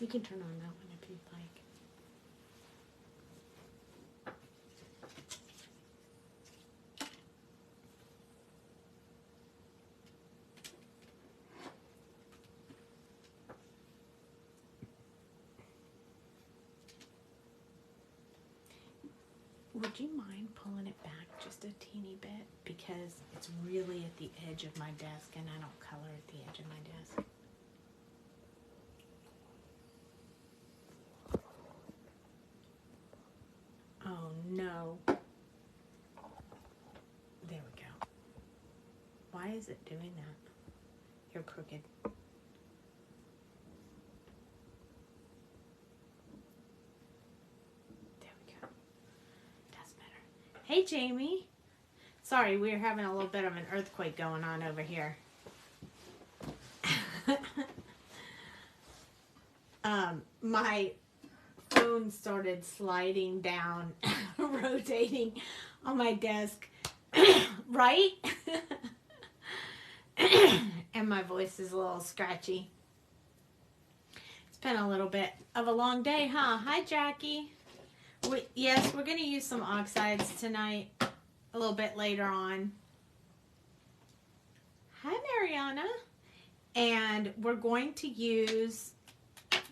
You can turn on that one if you'd like. Would you mind pulling it back just a teeny bit? Because it's really at the edge of my desk and I don't color at the edge of my desk. Oh no. There we go. Why is it doing that? You're crooked. There we go. That's better. Hey Jamie. Sorry, we're having a little bit of an earthquake going on over here. My phone started sliding down, rotating on my desk, right? And my voice is a little scratchy. It's been a little bit of a long day, huh? Hi, Jackie. Yes, we're going to use some oxides tonight, a little bit later on. Hi, Mariana. And we're going to use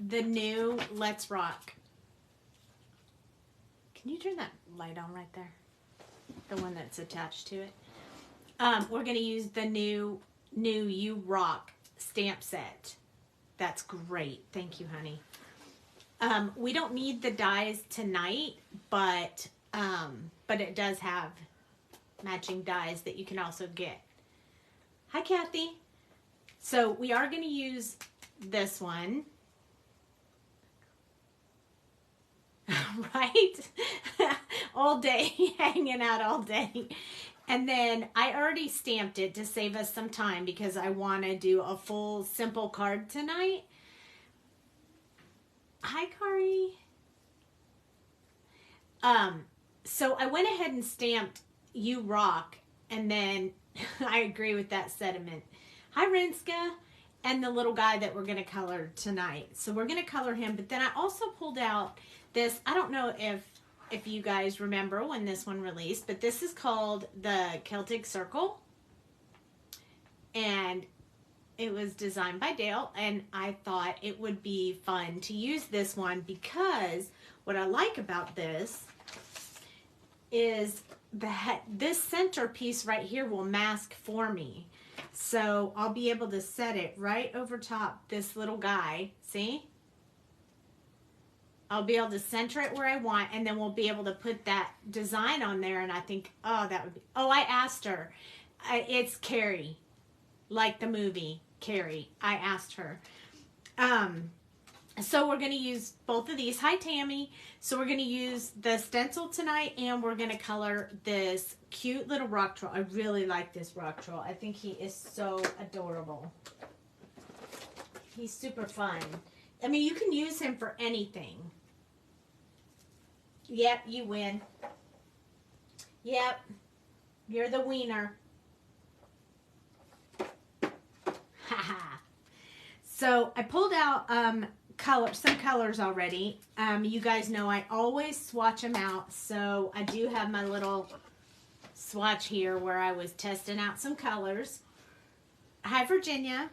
the new Let's Rock. Can you turn that light on right there? The one that's attached to it. We're going to use the new You Rock stamp set. That's great. Thank you, honey. We don't need the dies tonight, but it does have matching dies that you can also get. Hi, Kathy. So we are going to use this one. Right? All day, hanging out all day. And then I already stamped it to save us some time because I want to do a full simple card tonight. Hi, Kari. So I went ahead and stamped You Rock, and then I agree with that sentiment. Hi, Rinska, and the little guy that we're going to color tonight. So we're going to color him, but then I also pulled out this. I don't know if you guys remember when this one released, but this is called the Celtic Circle, and it was designed by Dale, and I thought it would be fun to use this one because what I like about this is that this center piece right here will mask for me. So I'll be able to set it right over top this little guy. See? I'll be able to center it where I want, and then we'll be able to put that design on there, and I think, oh, that would be, oh, I asked her. It's Carrie, like the movie, Carrie. I asked her. So we're going to use both of these. Hi, Tammy. So we're going to use the stencil tonight, and we're going to color this cute little rock troll. I really like this rock troll. I think he is so adorable. He's super fun. I mean, you can use him for anything. Yep, you win. Yep, you're the wiener. Haha. So I pulled out some colors already. You guys know I always swatch them out. So I do have my little swatch here where I was testing out some colors. Hi, Virginia.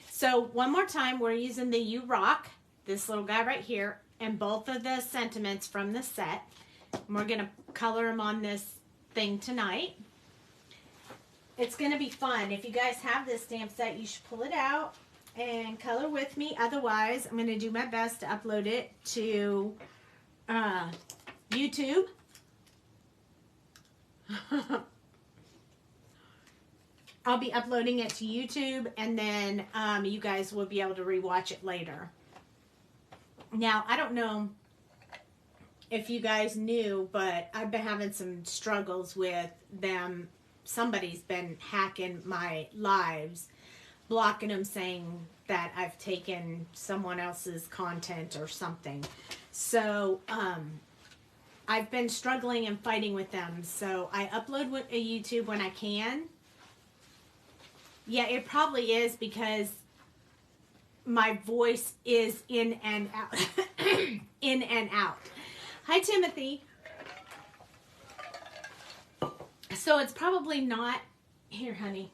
So one more time, we're using the You Rock, this little guy right here, and both of the sentiments from the set. And we're going to color them on this thing tonight. It's going to be fun. If you guys have this stamp set, you should pull it out and color with me. Otherwise, I'm going to do my best to upload it to YouTube. I'll be uploading it to YouTube, and then you guys will be able to rewatch it later. Now, I don't know if you guys knew, but I've been having some struggles with them. Somebody's been hacking my lives, blocking them, saying that I've taken someone else's content or something. So, I've been struggling and fighting with them. So, I upload a YouTube when I can. Yeah, it probably is because my voice is in and out. In and out. Hi, Timothy. So it's probably not... Here, honey.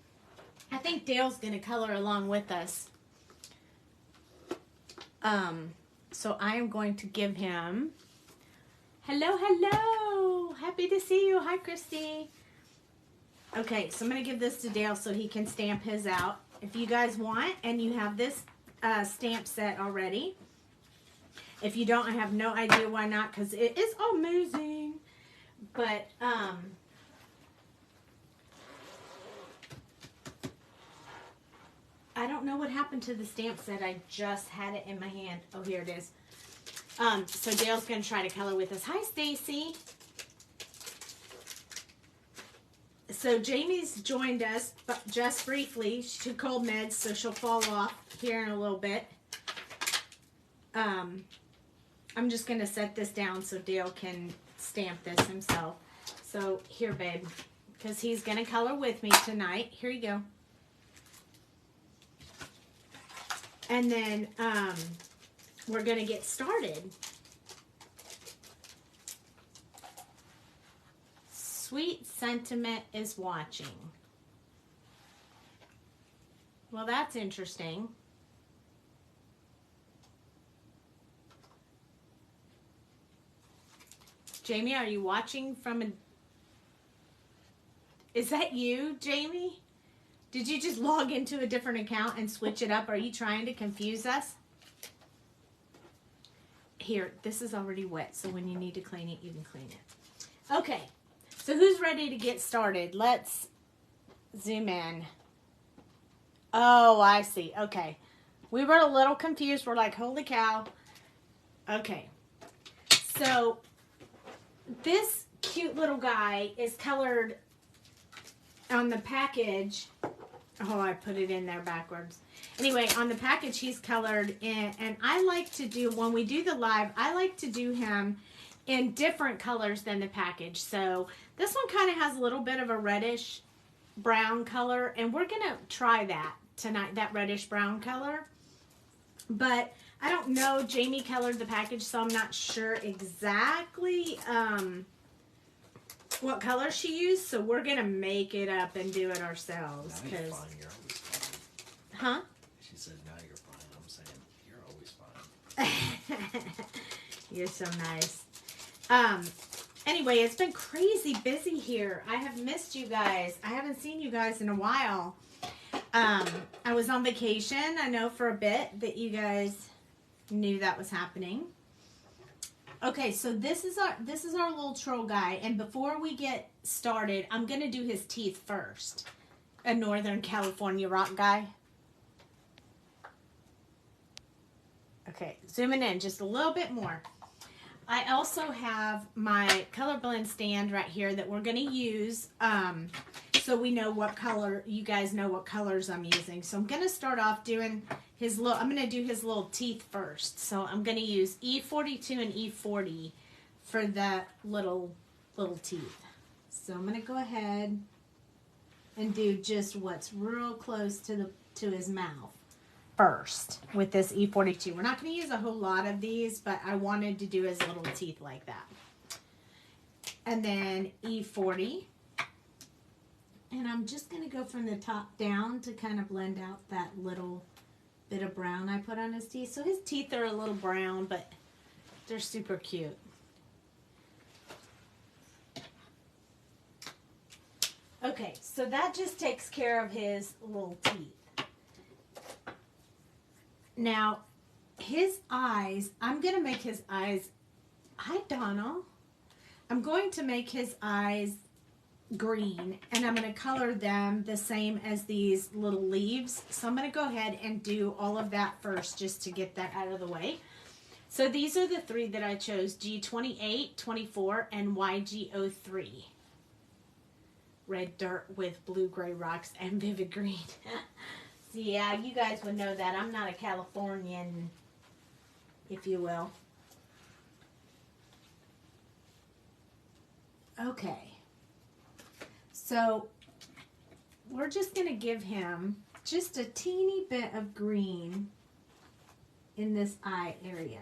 I think Dale's going to color along with us. So I am going to give him... Hello, hello. Happy to see you. Hi, Christy. Okay, so I'm going to give this to Dale so he can stamp his out. If you guys want, and you have this stamp set already. If you don't, I have no idea why not, because it is amazing. But, I don't know what happened to the stamp set. I just had it in my hand. Oh, here it is. So Dale's going to try to color with us. Hi, Stacy. So Jamie's joined us, but just briefly. She took cold meds, so she'll fall off here in a little bit. I'm just going to set this down so Dale can stamp this himself. So here, babe, because he's going to color with me tonight. Here you go. And then we're going to get started. Sweet Sentiment is watching. Well, that's interesting. Jamie, are you watching from a... Is that you, Jamie? Did you just log into a different account and switch it up? Are you trying to confuse us? Here, this is already wet, so when you need to clean it, you can clean it. Okay, so who's ready to get started? Let's zoom in. Oh, I see. Okay. We were a little confused. We're like, holy cow. Okay. So, this cute little guy is colored on the package. Oh, I put it in there backwards. Anyway, on the package, he's colored in, and I like to do, when we do the live, I like to do him in different colors than the package. So this one kind of has a little bit of a reddish brown color, and we're going to try that tonight, that reddish brown color. But I don't know, Jamie colored the package, so I'm not sure exactly what color she used, so we're going to make it up and do it ourselves. Now you're fine. You're always fine. Huh? She said, now you're fine. I'm saying, you're always fine. You're so nice. Anyway, it's been crazy busy here. I have missed you guys. I haven't seen you guys in a while. I was on vacation. I know for a bit that you guys knew that was happening. Okay, so this is our little troll guy, and before we get started, I'm gonna do his teeth first. A Northern California rock guy. Okay, zooming in just a little bit more. I also have my color blend stand right here that we're gonna use, so we know what color, you guys know what colors I'm using. So I'm gonna start off doing his little, I'm gonna do his little teeth first. So I'm gonna use E42 and E40 for the little teeth. So I'm gonna go ahead and do just what's real close to his mouth first with this E42. We're not gonna use a whole lot of these, but I wanted to do his little teeth like that. And then E40. And I'm just going to go from the top down to kind of blend out that little bit of brown I put on his teeth. So his teeth are a little brown, but they're super cute. Okay, so that just takes care of his little teeth. Now, his eyes, I'm going to make his eyes, hi Donald. I'm going to make his eyes green, and I'm going to color them the same as these little leaves. So I'm going to go ahead and do all of that first just to get that out of the way. So these are the three that I chose, G28, 24, and YG03. Red dirt with blue-gray rocks and vivid green. So yeah, you guys would know that. I'm not a Californian, if you will. Okay. So we're just going to give him just a teeny bit of green in this eye area.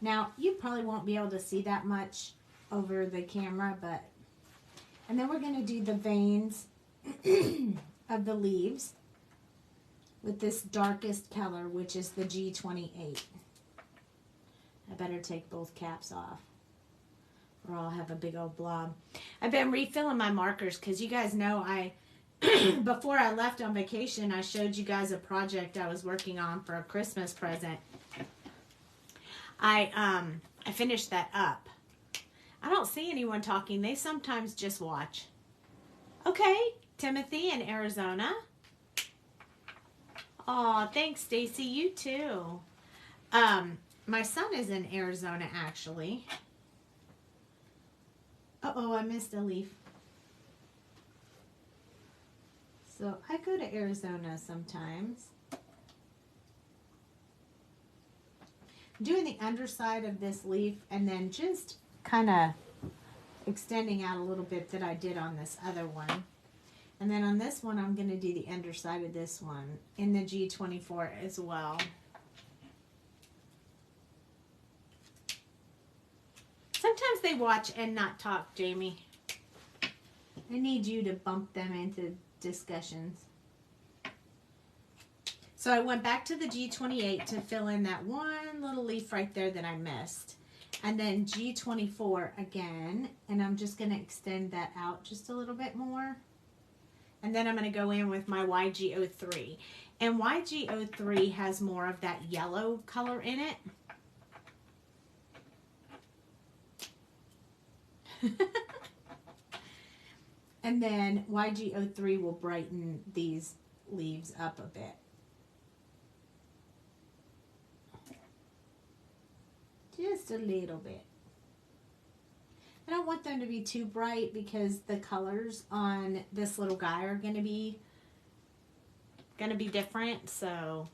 Now, you probably won't be able to see that much over the camera, but... And then we're going to do the veins of the leaves with this darkest color, which is the G28. I better take both caps off, or I'll have a big old blob. I've been refilling my markers because you guys know before I left on vacation, I showed you guys a project I was working on for a Christmas present. I finished that up. I don't see anyone talking. They sometimes just watch. Okay, Timothy in Arizona. Aw, thanks, Stacy. You too. My son is in Arizona, actually. Uh-oh, I missed a leaf. So I go to Arizona sometimes. I'm doing the underside of this leaf and then just kind of extending out a little bit that I did on this other one. And then on this one, I'm going to do the underside of this one in the G24 as well. Sometimes they watch and not talk, Jamie. I need you to bump them into discussions. So I went back to the G28 to fill in that one little leaf right there that I missed. And then G24 again, and I'm just going to extend that out just a little bit more. And then I'm going to go in with my YG03. And YG03 has more of that yellow color in it. And then YG03 will brighten these leaves up a bit. Just a little bit. I don't want them to be too bright because the colors on this little guy are going to be different, so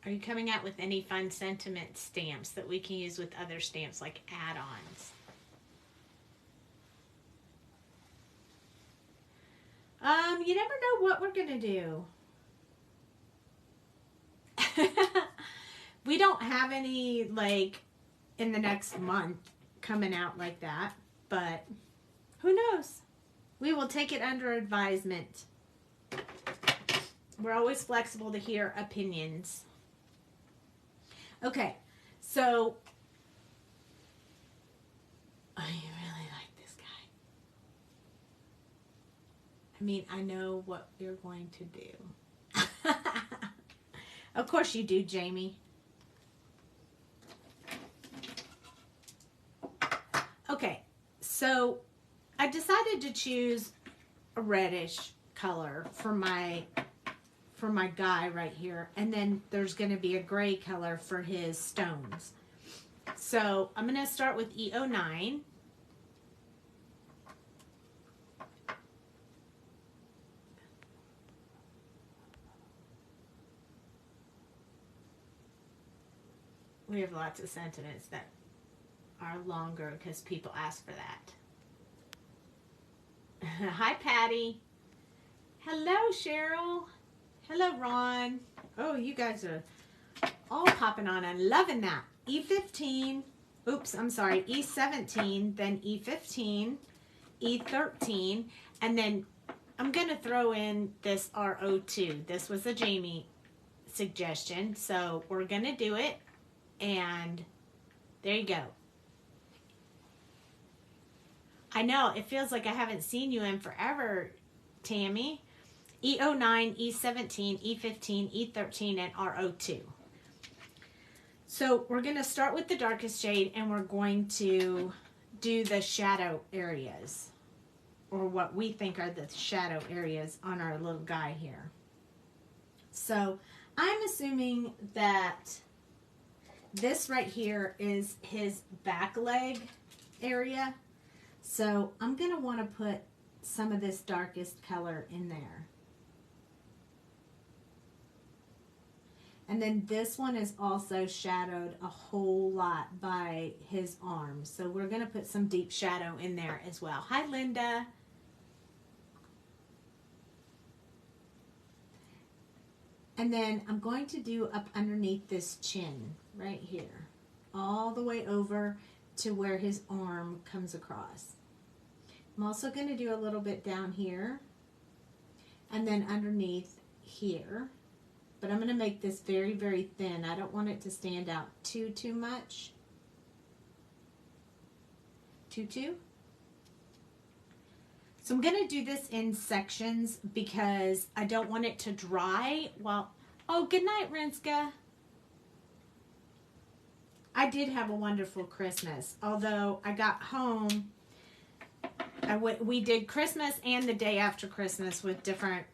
are you coming out with any fun sentiment stamps that we can use with other stamps like add-ons? You never know what we're going to do. We don't have any, like, in the next month coming out like that, but who knows? We will take it under advisement. We're always flexible to hear opinions. Okay, so I really like this guy. I mean, I know what you're going to do. Of course you do, Jamie. Okay, so I decided to choose a reddish color for my guy right here, and then there's going to be a gray color for his stones. So I'm going to start with E09. We have lots of sentiments that are longer because people ask for that. Hi, Patty. Hello, Cheryl. Hello, Ron. Oh, you guys are all popping on. I'm loving that. E15. Oops, I'm sorry. E17, then E15, E13, and then I'm going to throw in this RO2. This was a Jamie suggestion, so we're going to do it, and there you go. I know, it feels like I haven't seen you in forever, Tammy. E09, E17, E15, E13, and RO2. So we're going to start with the darkest shade, and we're going to do the shadow areas, or what we think are the shadow areas on our little guy here. So I'm assuming that this right here is his back leg area. So I'm going to want to put some of this darkest color in there. And then this one is also shadowed a whole lot by his arms. So we're going to put some deep shadow in there as well. Hi, Linda. And then I'm going to do up underneath this chin right here, all the way over to where his arm comes across. I'm also going to do a little bit down here and then underneath here. But I'm going to make this very, very thin. I don't want it to stand out too much. Too. So I'm going to do this in sections because I don't want it to dry. Well, oh, good night, Rinska. I did have a wonderful Christmas. Although I got home, we did Christmas and the day after Christmas with different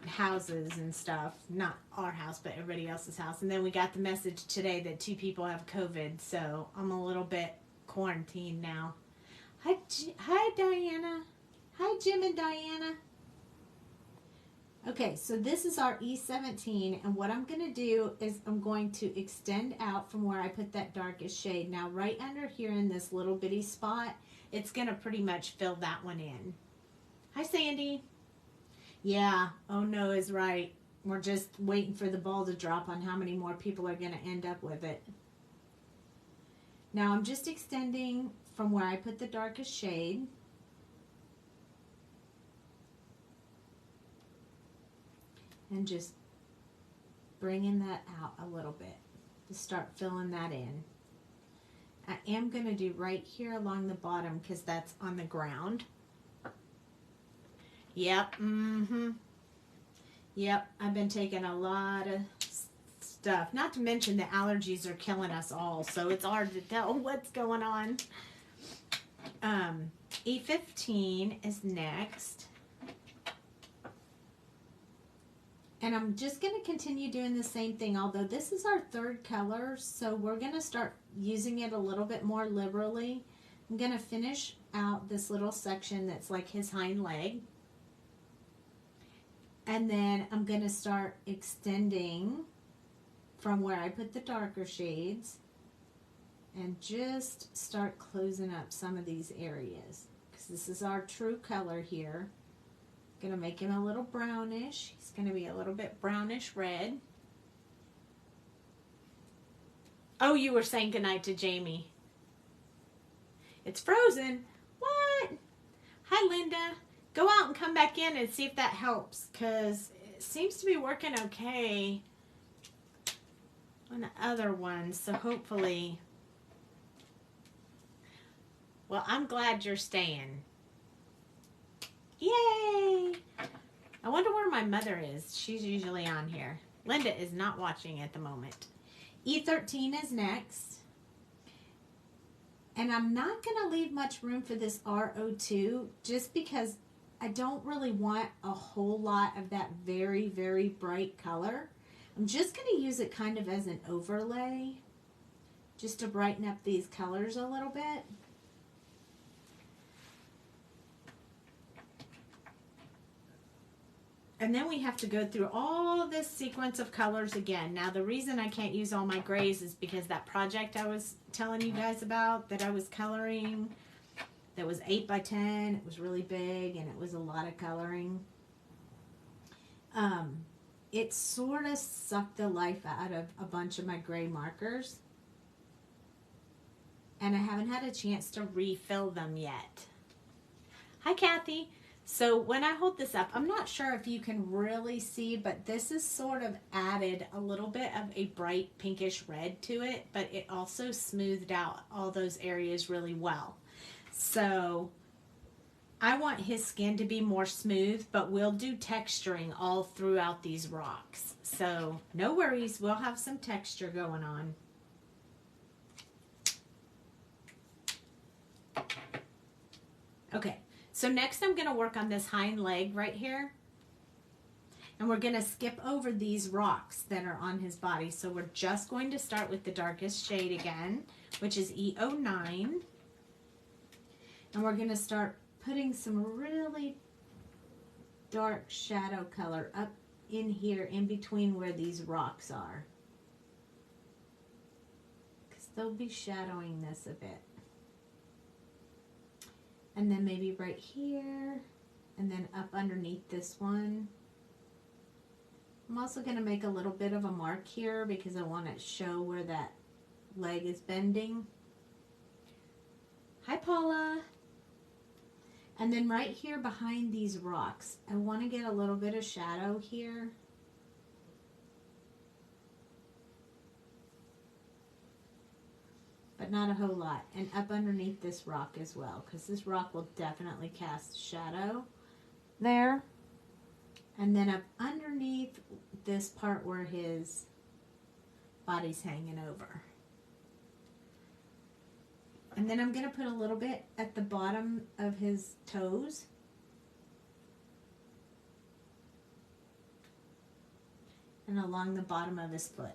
houses and stuff. Not our house, but everybody else's house. And then we got the message today that 2 people have COVID. So I'm a little bit quarantined now. Hi, Diana. Hi, Jim and Diana. Okay, so this is our E17, and what I'm going to do is I'm going to extend out from where I put that darkest shade. Now, right under here in this little bitty spot, it's going to pretty much fill that one in. Hi, Sandy. Yeah, oh no is right. We're just waiting for the ball to drop on how many more people are going to end up with it. Now, I'm just extending from where I put the darkest shade. And just bringing that out a little bit to start filling that in. I am going to do right here along the bottom because that's on the ground. Yep, Yep, I've been taking a lot of stuff. Not to mention the allergies are killing us all, so it's hard to tell what's going on. E15 is next. And I'm just going to continue doing the same thing, although this is our 3rd color, so we're going to start using it a little bit more liberally. I'm going to finish out this little section that's like his hind leg. And then I'm going to start extending from where I put the darker shades and just start closing up some of these areas. Because this is our true color here. Going to make him a little brownish. He's going to be a little bit brownish red. Oh, you were saying goodnight to Jamie. It's frozen. What? Hi, Linda. Go out and come back in and see if that helps, because it seems to be working okay on the other ones, so hopefully. Well, I'm glad you're staying. Yay! I wonder where my mother is. She's usually on here. Linda is not watching at the moment. E13 is next. And I'm not going to leave much room for this RO2 just because I don't really want a whole lot of that very, very bright color. I'm just going to use it kind of as an overlay just to brighten up these colors a little bit. And then we have to go through all this sequence of colors again. Now, the reason I can't use all my grays is because that project I was telling you guys about that I was coloring, that was 8 by 10, it was really big and it was a lot of coloring. It sort of sucked the life out of a bunch of my gray markers. And I haven't had a chance to refill them yet. Hi, Kathy. So when I hold this up, I'm not sure if you can really see, but this is sort of added a little bit of a bright pinkish red to it, but it also smoothed out all those areas really well. So I want his skin to be more smooth, but we'll do texturing all throughout these rocks. So no worries, we'll have some texture going on. Okay. So next I'm going to work on this hind leg right here. And we're going to skip over these rocks that are on his body. So we're just going to start with the darkest shade again, which is E09. And we're going to start putting some really dark shadow color up in here in between where these rocks are. Because they'll be shadowing this a bit. And then maybe right here, and then up underneath this one. I'm also going to make a little bit of a mark here because I want to show where that leg is bending. Hi, Paula. And then right here behind these rocks, I want to get a little bit of shadow here. But not a whole lot. And up underneath this rock as well, because this rock will definitely cast shadow there. And then up underneath this part where his body's hanging over. And then I'm going to put a little bit at the bottom of his toes. And along the bottom of his foot.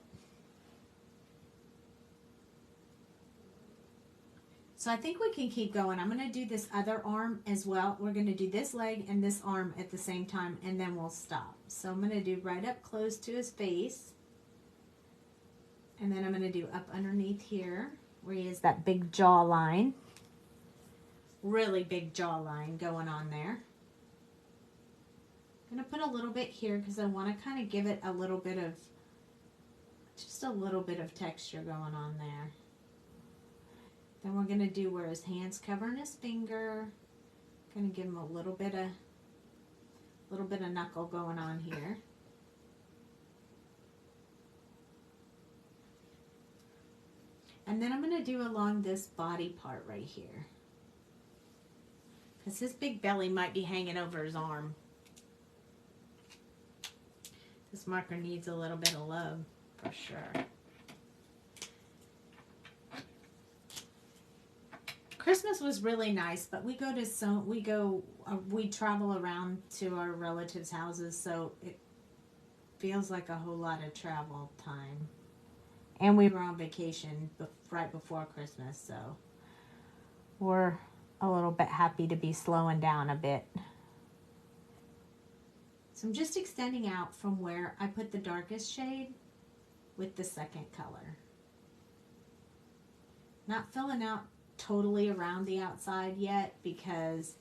So I think we can keep going. I'm going to do this other arm as well. We're going to do this leg and this arm at the same time, and then we'll stop. So I'm going to do right up close to his face. And then I'm going to do up underneath here, where he has that big jawline. Really big jawline going on there. I'm going to put a little bit here because I want to kind of give it a little bit of, just a little bit of texture going on there. Then we're going to do where his hand's covering his finger. Going to give him a little bit of knuckle going on here. And then I'm going to do along this body part right here. Because his big belly might be hanging over his arm. This marker needs a little bit of love for sure. Christmas was really nice, but we travel around to our relatives' houses, so it feels like a whole lot of travel time. And we were on vacation right before Christmas, so we're a little bit happy to be slowing down a bit. So I'm just extending out from where I put the darkest shade with the second color. Not filling out totally around the outside yet because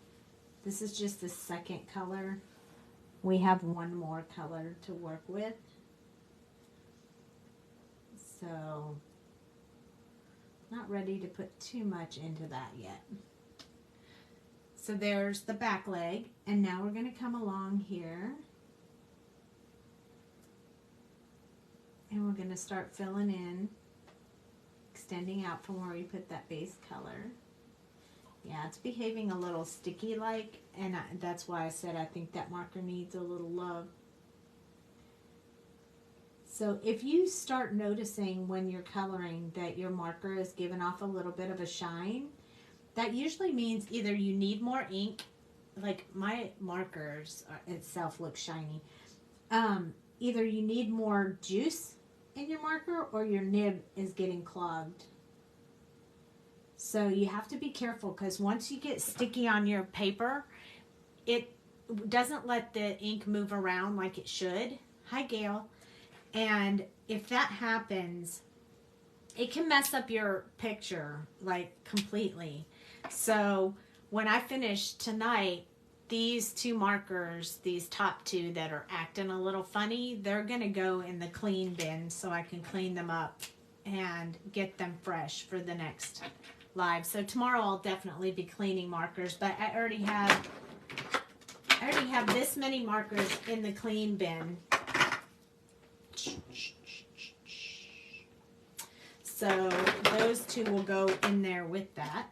this is just the second color. We have one more color to work with. So, not ready to put too much into that yet. So there's the back leg, and now we're going to come along here. And we're going to start filling in, extending out from where we put that base color. Yeah, it's behaving a little sticky-like, and that's why I said I think that marker needs a little love. So if you start noticing when you're coloring that your marker is giving off a little bit of a shine, that usually means either you need more ink, like my markers itself look shiny, either you need more juice in your marker or your nib is getting clogged. So you have to be careful because once you get sticky on your paper, it doesn't let the ink move around like it should. Hi, Gail. And if that happens, it can mess up your picture like completely. So when I finish tonight, these two markers, these top two that are acting a little funny, they're going to go in the clean bin so I can clean them up and get them fresh for the next live. So tomorrow I'll definitely be cleaning markers, but I already have this many markers in the clean bin. So those two will go in there with that.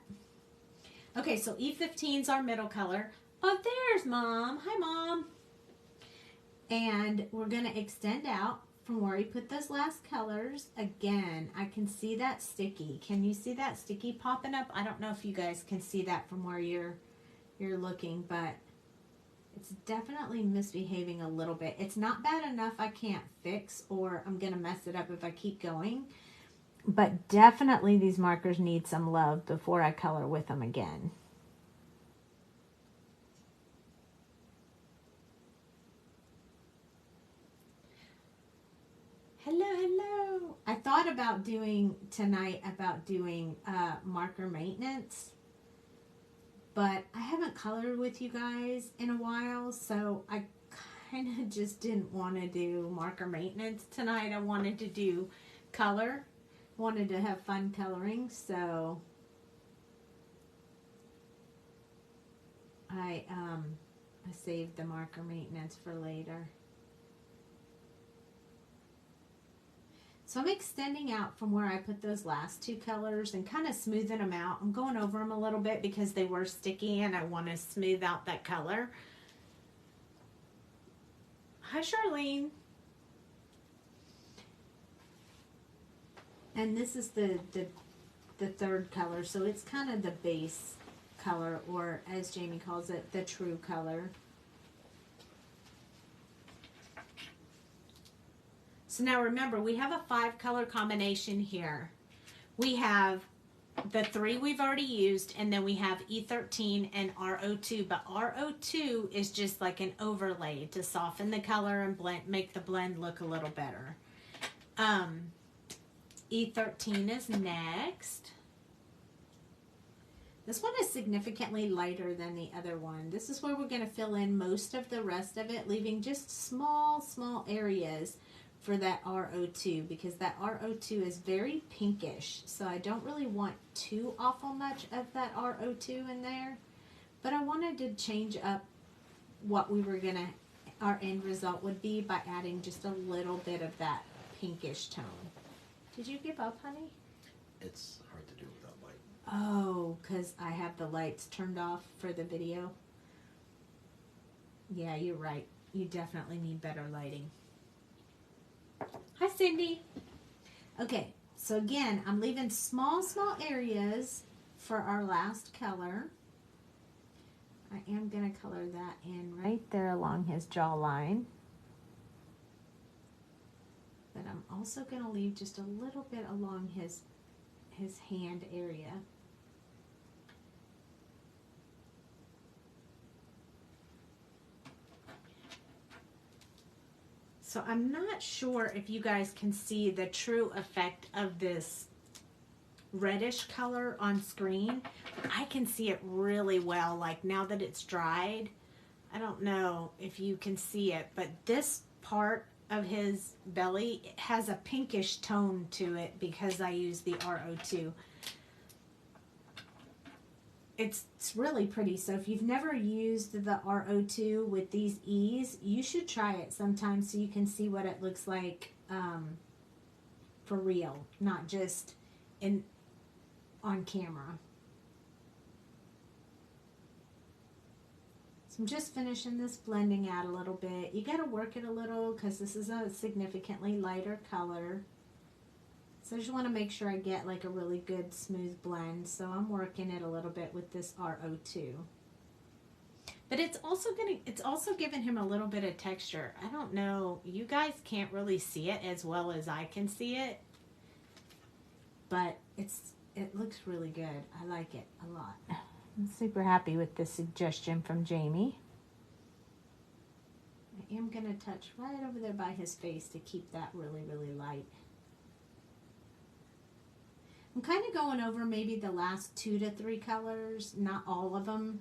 Okay, so E15 is our middle color. Oh, there's Mom. Hi, Mom. And we're going to extend out from where we put those last colors. Again, I can see that sticky. Can you see that sticky popping up? I don't know if you guys can see that from where you're looking, but it's definitely misbehaving a little bit. It's not bad enough I can't fix or I'm going to mess it up if I keep going. But definitely these markers need some love before I color with them again. Hello, hello. I thought about doing tonight marker maintenance. But I haven't colored with you guys in a while, so I kind of just didn't want to do marker maintenance tonight. I wanted to do color. Wanted to have fun coloring, so I saved the marker maintenance for later. So I'm extending out from where I put those last two colors and kind of smoothing them out. I'm going over them a little bit because they were sticky and I want to smooth out that color. Hi, Charlene. And this is the third color, so it's kind of the base color, or as Jamie calls it, the true color. So now remember, we have a 5-color combination here. We have the 3 we've already used, and then we have E13 and RO2, but RO2 is just like an overlay to soften the color and make the blend look a little better. E13 is next. This one is significantly lighter than the other one. This is where we're going to fill in most of the rest of it, leaving just small areas for that RO2, because that RO2 is very pinkish, so I don't really want too awful much of that RO2 in there, but I wanted to change up what we were gonna, our end result would be, by adding just a little bit of that pinkish tone. Did you give up, honey? It's hard to do without light. Oh, because I have the lights turned off for the video. Yeah, you're right. You definitely need better lighting. Hi, Cindy. Okay, so again, I'm leaving small areas for our last color. I am going to color that in right there along his jawline. But I'm also going to leave just a little bit along his hand area. So I'm not sure if you guys can see the true effect of this reddish color on screen. I can see it really well, like now that it's dried. I don't know if you can see it, but this part of his belly has a pinkish tone to it because I use the RO2. It's really pretty. So if you've never used the RO2 with these E's, you should try it sometime so you can see what it looks like for real, not just on camera. So I'm just finishing this blending out a little bit. You got to work it a little because this is a significantly lighter color. So I just want to make sure I get like a really good smooth blend. So I'm working it a little bit with this RO2. But it's also giving him a little bit of texture. I don't know, you guys can't really see it as well as I can see it. But it looks really good. I like it a lot. I'm super happy with this suggestion from Jamie. I am going to touch right over there by his face to keep that really light. I'm kind of going over maybe the last 2 to 3 colors, not all of them.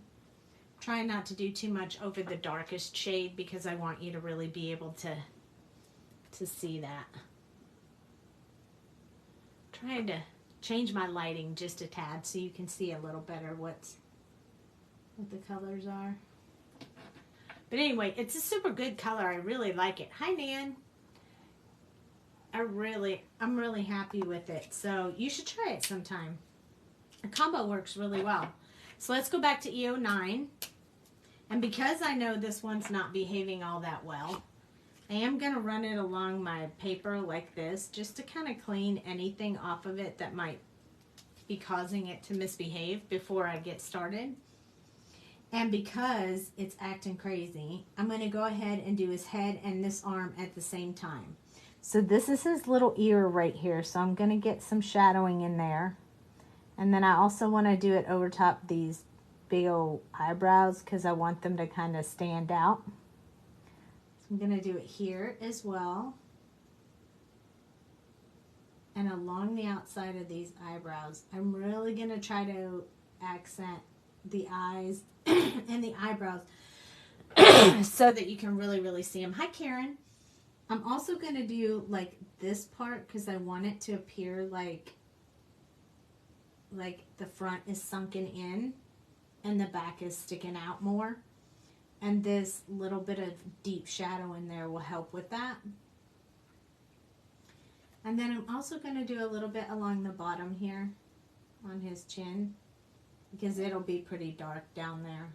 Trying not to do too much over the darkest shade because I want you to really be able to see that. Trying to change my lighting just a tad so you can see a little better what the colors are. But anyway, it's a super good color. I really like it. Hi, Nan. I'm really happy with it. So you should try it sometime. The combo works really well. So let's go back to E09. And because I know this one's not behaving all that well, I am going to run it along my paper like this just to kind of clean anything off of it that might be causing it to misbehave before I get started. And because it's acting crazy, I'm going to go ahead and do his head and this arm at the same time. So this is his little ear right here, so I'm going to get some shadowing in there. And then I also want to do it over top these big old eyebrows because I want them to kind of stand out. So I'm going to do it here as well. And along the outside of these eyebrows. I'm really going to try to accent the eyes and the eyebrows so that you can really, really see them. Hi, Karen. I'm also going to do like this part because I want it to appear like the front is sunken in and the back is sticking out more. And this little bit of deep shadow in there will help with that. And then I'm also going to do a little bit along the bottom here on his chin because it'll be pretty dark down there.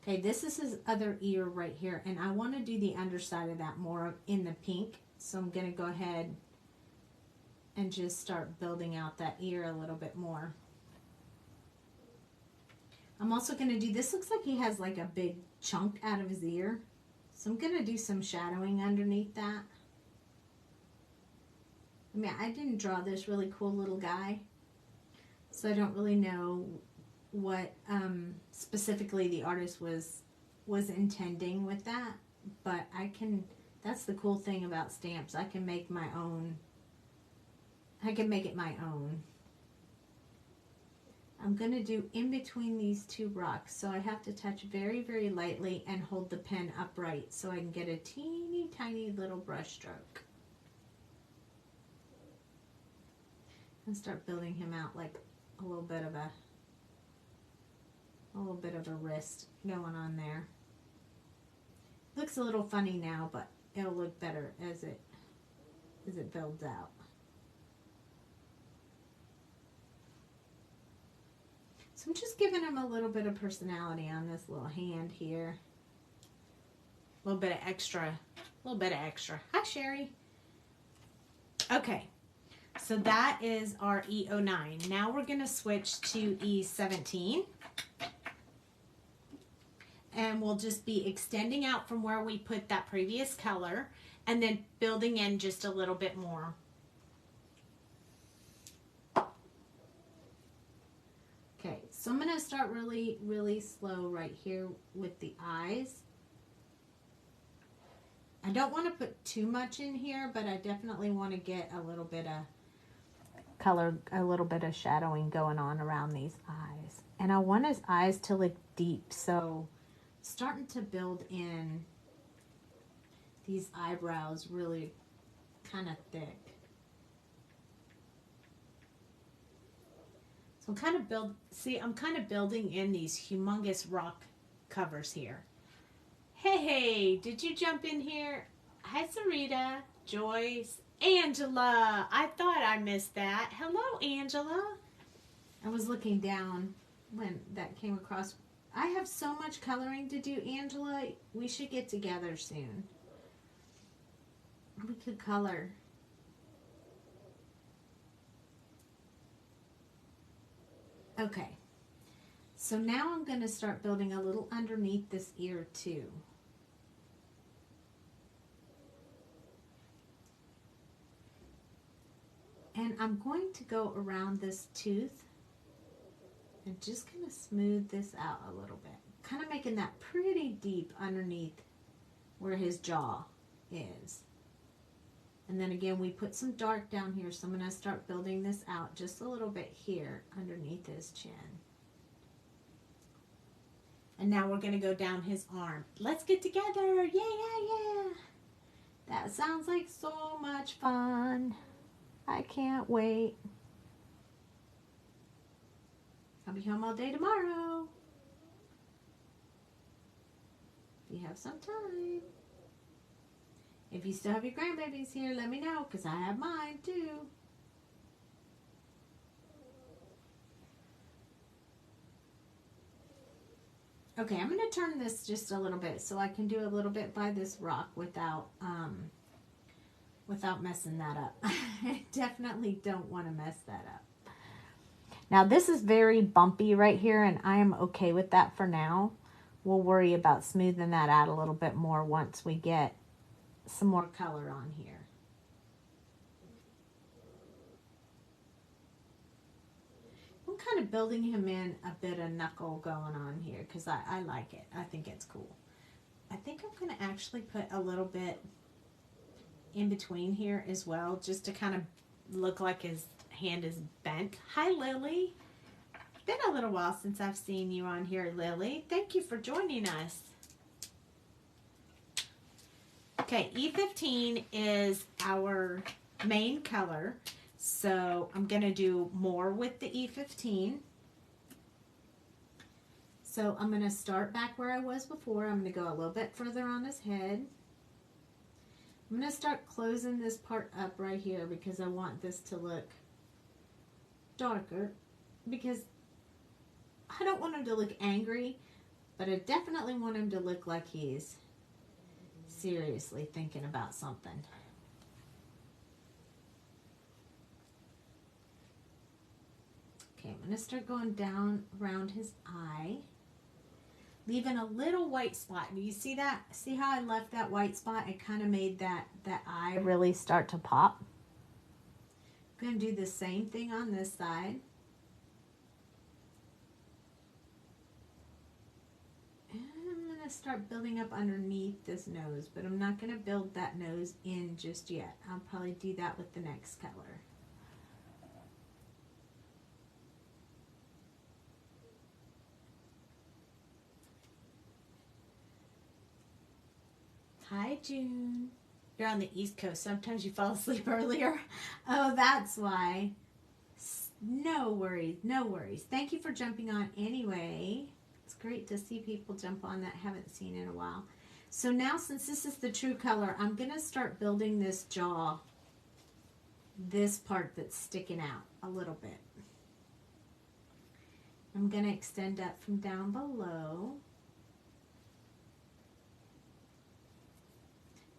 Okay, this is his other ear right here, and I want to do the underside of that more in the pink. So I'm going to go ahead and just start building out that ear a little bit more. I'm also going to do, this looks like he has like a big chunk out of his ear. So I'm going to do some shadowing underneath that. I mean, I didn't draw this really cool little guy, so I don't really know what specifically the artist was intending with that, but I can, that's the cool thing about stamps. I can make my own, I can make it my own. I'm going to do in between these two rocks, so I have to touch very, very lightly and hold the pen upright so I can get a teeny tiny little brush stroke. And start building him out like a little bit of a wrist going on there. Looks a little funny now, but it'll look better as it builds out. So I'm just giving him a little bit of personality on this little hand here. A little bit of extra. Hi, Sherry. Okay, so that is our E09. Now we're going to switch to E17. And we'll just be extending out from where we put that previous color and then building in just a little bit more. Okay, so I'm going to start really, really slow right here with the eyes. I don't want to put too much in here, but I definitely want to get a little bit of color, a little bit of shadowing going on around these eyes. And I want his eyes to look deep, so starting to build in these eyebrows really kind of thick. So I'm kind of building in these humongous rock covers here. Hey, did you jump in here? Hi, Sarita, Joyce, Angela. I thought I missed that. Hello, Angela. I was looking down when that came across. I have so much coloring to do, Angela. We should get together soon. We could color. Okay. So now I'm going to start building a little underneath this ear too. And I'm going to go around this tooth and just kind of smooth this out a little bit. Kind of making that pretty deep underneath where his jaw is. And then again, we put some dark down here, so I'm going to start building this out just a little bit here underneath his chin. And now we're going to go down his arm. Let's get together. Yeah. That sounds like so much fun. I can't wait. I'll be home all day tomorrow. If you have some time. If you still have your grandbabies here, let me know, because I have mine too. Okay, I'm going to turn this just a little bit so I can do a little bit by this rock without messing that up. I definitely don't want to mess that up. Now this is very bumpy right here, and I am okay with that for now. We'll worry about smoothing that out a little bit more once we get some more color on here. I'm kind of building him in a bit of knuckle going on here because I like it. I think it's cool. I think I'm going to actually put a little bit in between here as well, just to kind of look like his hand is bent. Hi, Lily. Been a little while since I've seen you on here, Lily. Thank you for joining us. Okay, E15 is our main color, so I'm going to do more with the E15. So I'm going to start back where I was before. I'm going to go a little bit further on his head. I'm going to start closing this part up right here because I want this to look darker, because I don't want him to look angry, but I definitely want him to look like he's seriously thinking about something. Okay, I'm going to start going down around his eye, leaving a little white spot. Do you see that? See how I left that white spot? It kind of made that eye really start to pop. I'm going to do the same thing on this side. And I'm going to start building up underneath this nose, but I'm not going to build that nose in just yet. I'll probably do that with the next color. Hi, June. You're on the East Coast. Sometimes you fall asleep earlier. Oh, that's why. No worries. No worries. Thank you for jumping on anyway. It's great to see people jump on that I haven't seen in a while. So now, since this is the true color, I'm going to start building this jaw, this part that's sticking out a little bit. I'm going to extend up from down below.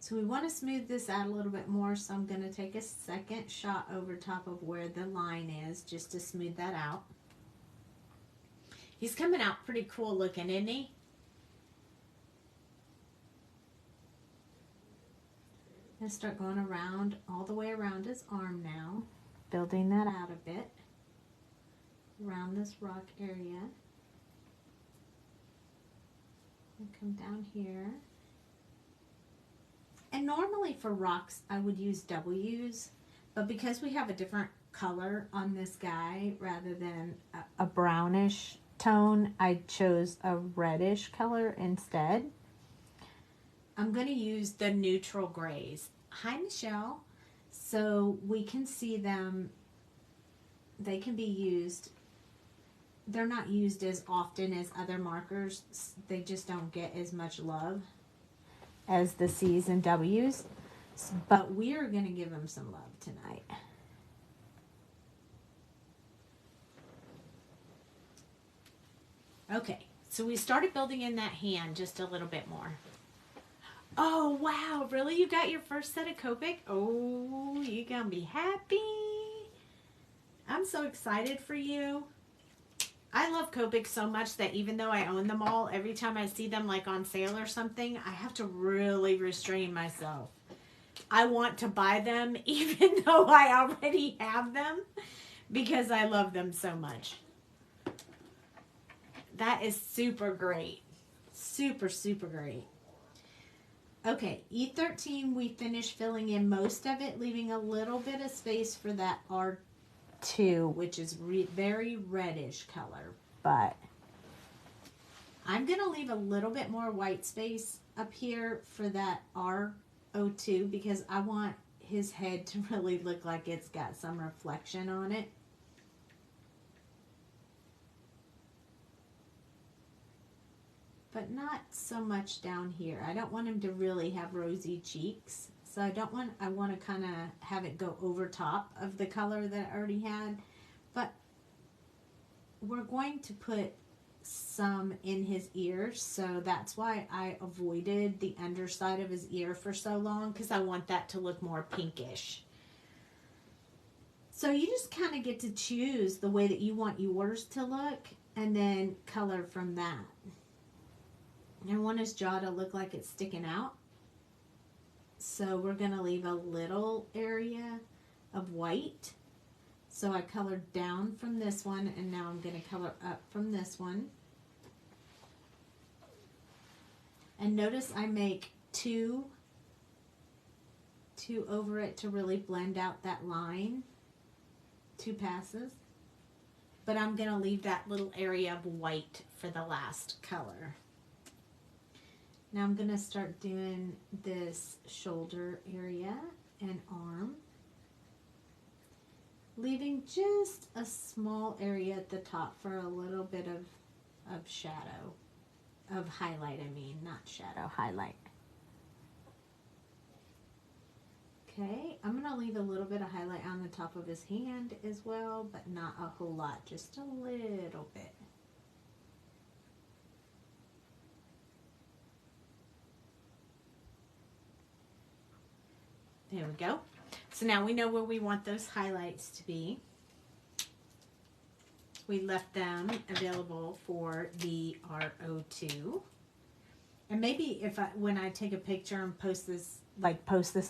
So we want to smooth this out a little bit more, so I'm going to take a second shot over top of where the line is just to smooth that out. He's coming out pretty cool looking, isn't he? I'm going to start going around, all the way around his arm now, building that out a bit, around this rock area. And come down here. And normally for rocks, I would use W's, but because we have a different color on this guy rather than a brownish tone, I chose a reddish color instead. I'm going to use the neutral grays. Hi, Michelle. So we can see them. They can be used. They're not used as often as other markers. They just don't get as much love as the C's and W's, but we are going to give them some love tonight. Okay, so we started building in that hand just a little bit more. Oh, wow, really? You got your first set of Copic? Oh, you're going to be happy. I'm so excited for you. I love Copics so much that even though I own them all, every time I see them like on sale or something, I have to really restrain myself. I want to buy them even though I already have them because I love them so much. That is super great. Super, super great. Okay, E13, we finished filling in most of it, leaving a little bit of space for that R2, which is very reddish color, but I'm going to leave a little bit more white space up here for that R02 because I want his head to really look like it's got some reflection on it. But not so much down here. I don't want him to really have rosy cheeks. So I want to kind of have it go over top of the color that I already had. But we're going to put some in his ears. So that's why I avoided the underside of his ear for so long, because I want that to look more pinkish. So you just kind of get to choose the way that you want yours to look and then color from that. I want his jaw to look like it's sticking out. So we're going to leave a little area of white. So I colored down from this one, and now I'm going to color up from this one. And notice I make two over it to really blend out that line. 2 passes. but I'm going to leave that little area of white for the last color. Now I'm going to start doing this shoulder area and arm, leaving just a small area at the top for a little bit of shadow, of highlight, I mean, not shadow, highlight. Okay, I'm going to leave a little bit of highlight on the top of his hand as well, but not a whole lot, just a little bit. There we go. So now we know where we want those highlights to be. We left them available for the R02. And maybe if when I take a picture and post this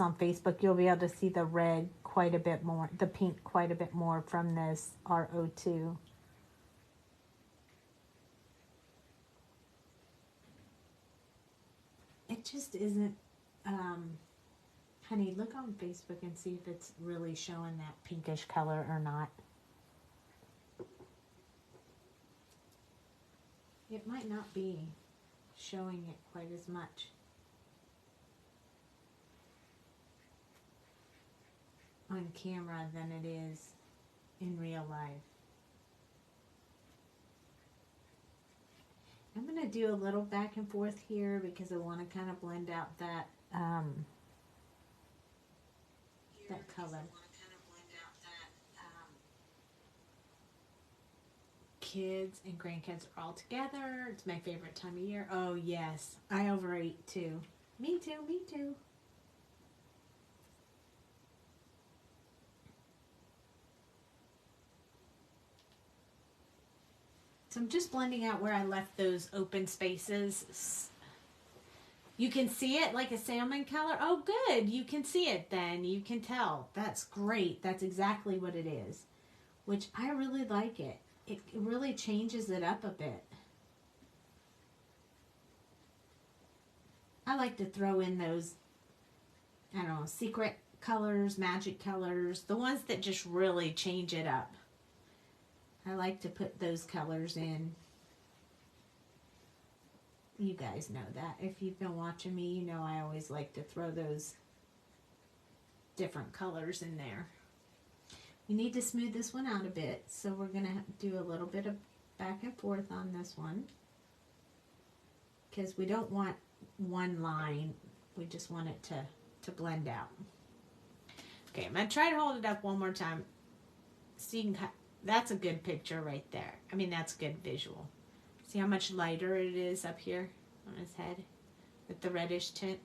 on Facebook, you'll be able to see the red quite a bit more, the pink quite a bit more from this R02. It just isn't, honey, look on Facebook and see if it's really showing that pinkish color or not. It might not be showing it quite as much. On camera than it is in real life. I'm going to do a little back and forth here because I want to kind of blend out that that color. Kids and grandkids are all together. It's my favorite time of year. Oh yes, I overeat too. Me too, me too. So I'm just blending out where I left those open spaces. You can see it like a salmon color. Oh, good. You can see it then. You can tell. That's great. That's exactly what it is, which I really like it. It really changes it up a bit. I like to throw in those, I don't know, secret colors, magic colors, the ones that just really change it up. I like to put those colors in. You guys know that. If you've been watching me, you know I always like to throw those different colors in there. We need to smooth this one out a bit, so we're going to do a little bit of back and forth on this one, because we don't want one line. We just want it to blend out. Okay, I'm going to try to hold it up one more time so you can. That's a good picture right there. I mean, that's a good visual. See how much lighter it is up here on his head with the reddish tint?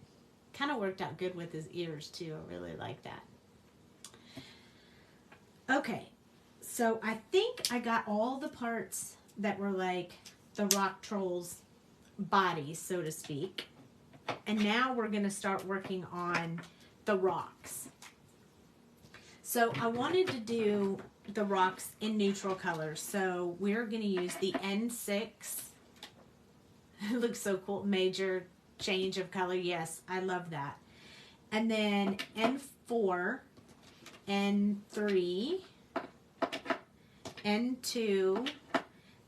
Kind of worked out good with his ears too. I really like that. Okay, so I think I got all the parts that were like the rock troll's bodies, so to speak. And now we're going to start working on the rocks. So I wanted to do the rocks in neutral colors. So we're going to use the N6. It looks so cool. Major change of color. Yes, I love that. And then N4, N3, N2,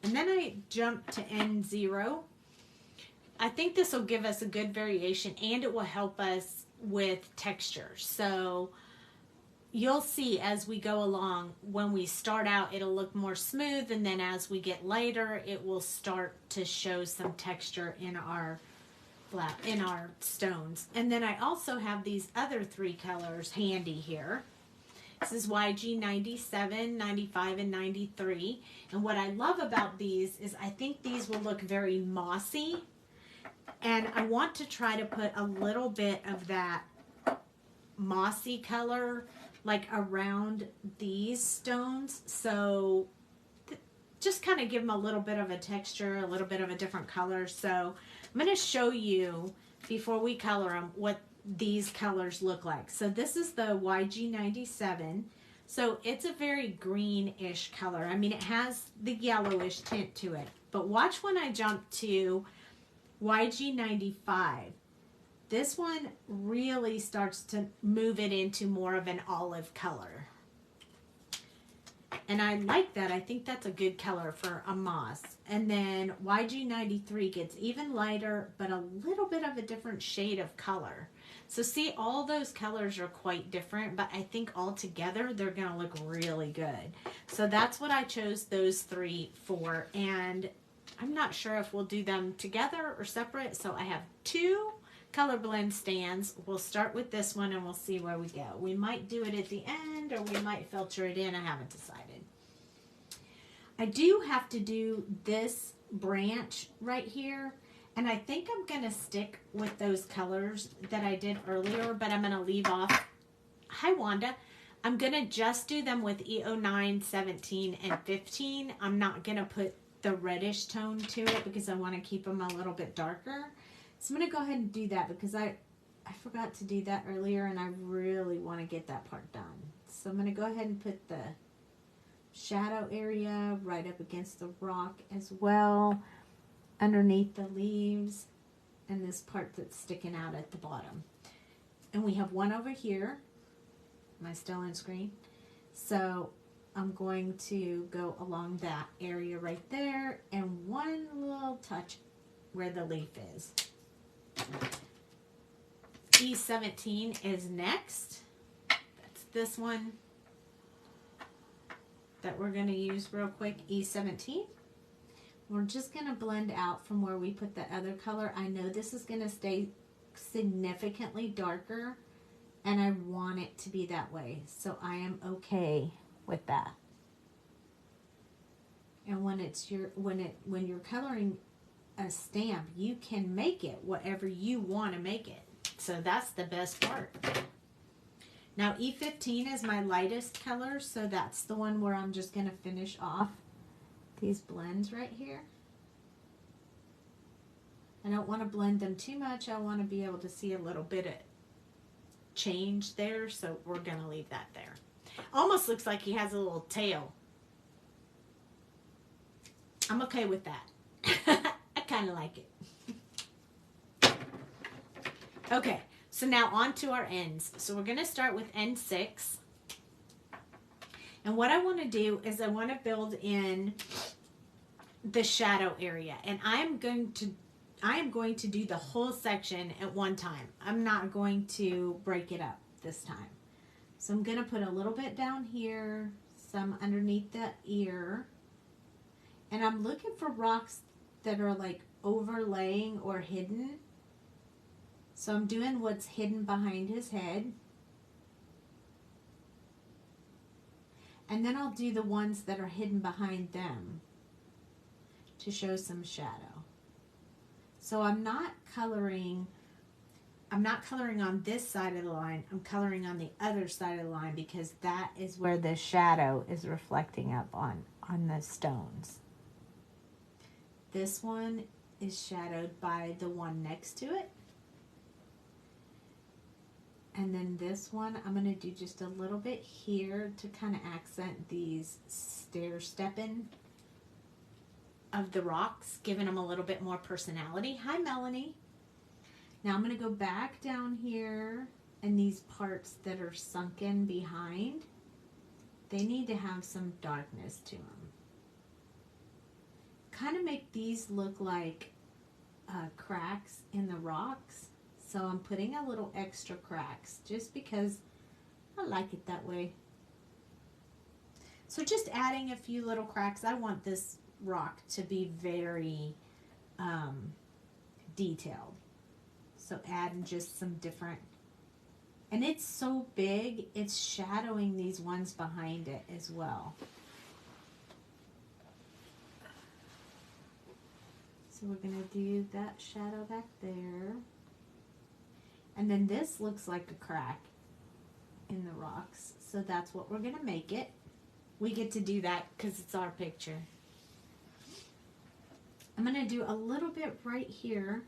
and then I jump to N0. I think this will give us a good variation, and it will help us with texture. So you'll see as we go along, when we start out, it'll look more smooth, and then as we get later, it will start to show some texture in our stones. And then I also have these other three colors handy here. This is YG 97, 95, and 93. And what I love about these is I think these will look very mossy. And I want to try to put a little bit of that mossy color like around these stones. So just kind of give them a little bit of a texture, a little bit of a different color. So I'm going to show you before we color them what these colors look like. So this is the YG 97. So it's a very greenish color. I mean, it has the yellowish tint to it. But watch when I jump to YG 95. This one really starts to move it into more of an olive color. And I like that. I think that's a good color for a moss. And then YG93 gets even lighter, but a little bit of a different shade of color. So see, all those colors are quite different, but I think all together they're going to look really good. So that's what I chose those three for. And I'm not sure if we'll do them together or separate. So I have two color blend stands. We'll start with this one and we'll see where we go. We might do it at the end or we might filter it in. I haven't decided. I do have to do this branch right here. And I think I'm going to stick with those colors that I did earlier, but I'm going to leave off. Hi, Wanda. I'm going to just do them with E09, 17, and 15. I'm not going to put the reddish tone to it because I want to keep them a little bit darker. So I'm going to go ahead and do that because I forgot to do that earlier and I really want to get that part done. So I'm going to go ahead and put the shadow area right up against the rock as well, underneath the leaves, and this part that's sticking out at the bottom. And we have one over here. Am I still on screen? So I'm going to go along that area right there and one little touch where the leaf is. E17 is next. That's this one that we're going to use real quick, E17. We're just going to blend out from where we put the other color. I know this is going to stay significantly darker, and I want it to be that way. So I am okay with that. And when you're coloring a stamp, you can make it whatever you want to make it. So that's the best part. Now E15 is my lightest color, so that's the one where I'm just going to finish off these blends right here. I don't want to blend them too much. I want to be able to see a little bit of change there, so we're going to leave that there. Almost looks like he has a little tail. I'm okay with that. I kind of like it. Okay, so now on to our ends. So we're going to start with end 6. And what I want to do is I want to build in the shadow area. And I am going to do the whole section at one time. I'm not going to break it up this time. So I'm going to put a little bit down here, some underneath the ear. And I'm looking for rocks that are like overlaying or hidden. So I'm doing what's hidden behind his head. And then I'll do the ones that are hidden behind them to show some shadow. So I'm not coloring on this side of the line. I'm coloring on the other side of the line because that is where the shadow is reflecting up on the stones. This one is shadowed by the one next to it. And then this one, I'm going to do just a little bit here to kind of accent these stair-stepping of the rocks, giving them a little bit more personality. Hi, Melanie. Now I'm going to go back down here, and these parts that are sunken behind, they need to have some darkness to them. Kind of make these look like cracks in the rocks. So I'm putting a little extra cracks just because I like it that way. So just adding a few little cracks. I want this rock to be very detailed. So adding just some different, and it's so big, it's shadowing these ones behind it as well. So we're going to do that shadow back there. And then this looks like a crack in the rocks. So that's what we're going to make it. We get to do that because it's our picture. I'm going to do a little bit right here.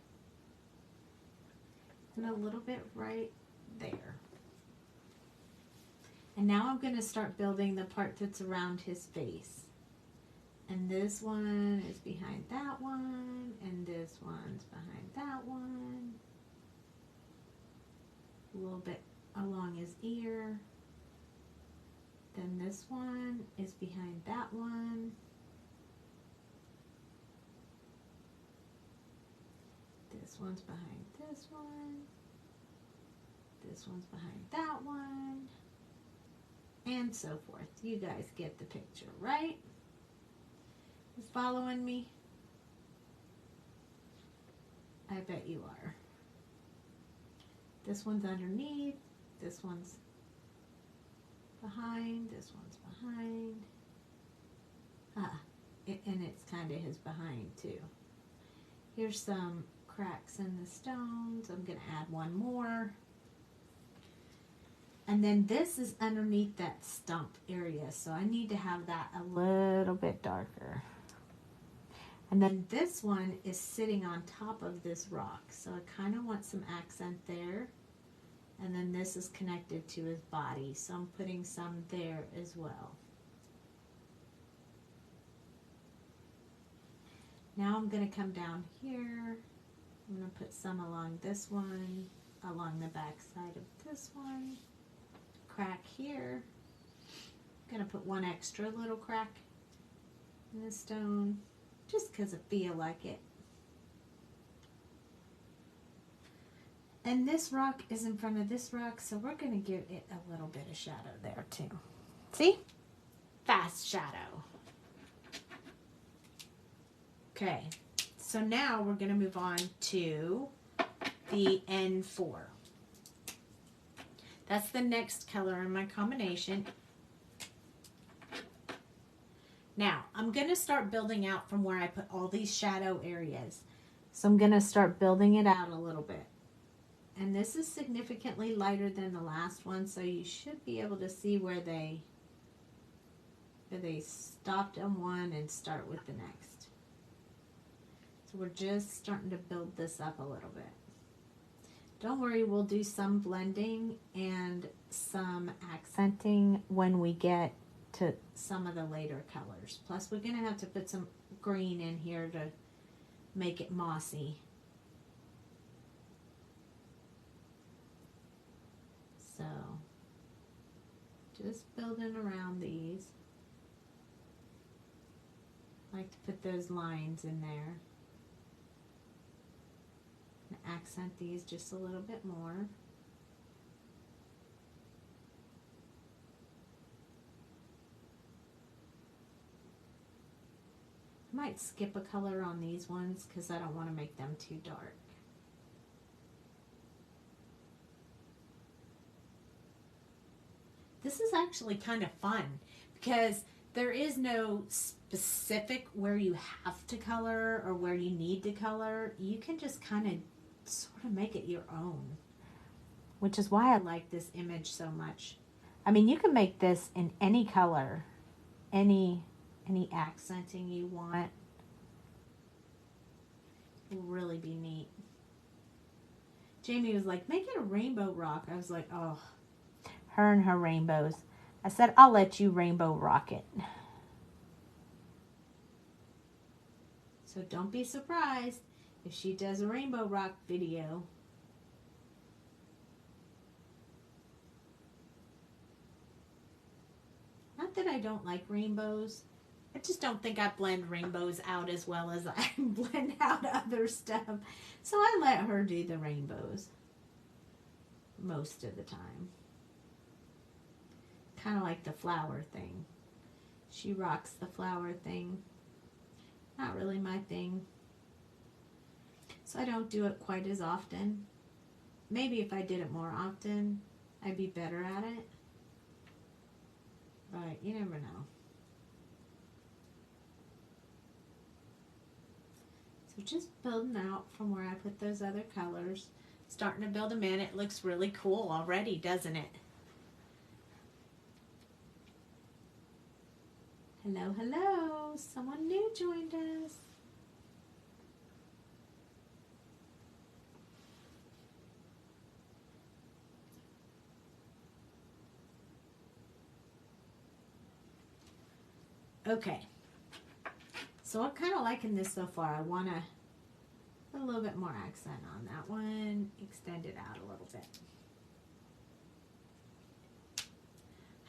And a little bit right there. And now I'm going to start building the part that's around his face. And this one is behind that one. And this one's behind that one. A little bit along his ear. Then this one is behind that one. This one's behind this one. This one's behind that one. And so forth. You guys get the picture, right? You following me? I bet you are. This one's underneath. This one's behind. This one's behind. And it's kind of his behind too. Here's some cracks in the stones. I'm going to add one more. And then this is underneath that stump area, so I need to have that a little bit darker. And then this one is sitting on top of this rock, so I kind of want some accent there. And then this is connected to his body, so I'm putting some there as well. Now I'm going to come down here. I'm going to put some along this one, along the back side of this one. Crack here. I'm going to put one extra little crack in the stone, just because I feel like it. And this rock is in front of this rock, so we're going to give it a little bit of shadow there too. See? Fast shadow. Okay, so now we're going to move on to the N4. That's the next color in my combination. Now, I'm going to start building out from where I put all these shadow areas. So I'm going to start building it out a little bit. And this is significantly lighter than the last one, so you should be able to see where they stopped on one and start with the next. So we're just starting to build this up a little bit. Don't worry, we'll do some blending and some accenting when we get to some of the later colors. Plus, we're going to have to put some green in here to make it mossy. So, just building around these. I like to put those lines in there. And accent these just a little bit more. I might skip a color on these ones because I don't want to make them too dark. This is actually kind of fun because there is no specific where you have to color or where you need to color. You can just kind of sort of make it your own, which is why I like this image so much. I mean, you can make this in any color, any accenting you want. It will really be neat. Jamie was like, make it a rainbow rock. I was like, oh, her and her rainbows. I said, I'll let you rainbow rock it. So don't be surprised if she does a rainbow rock video. Not that I don't like rainbows. I just don't think I blend rainbows out as well as I blend out other stuff. So I let her do the rainbows most of the time. Kind of like the flower thing. She rocks the flower thing. Not really my thing. So I don't do it quite as often. Maybe if I did it more often, I'd be better at it. But you never know. So just building out from where I put those other colors. Starting to build them in. It looks really cool already, doesn't it? Hello, hello. Someone new joined us. Okay. So I'm kind of liking this so far. I want to put a little bit more accent on that one. Extend it out a little bit.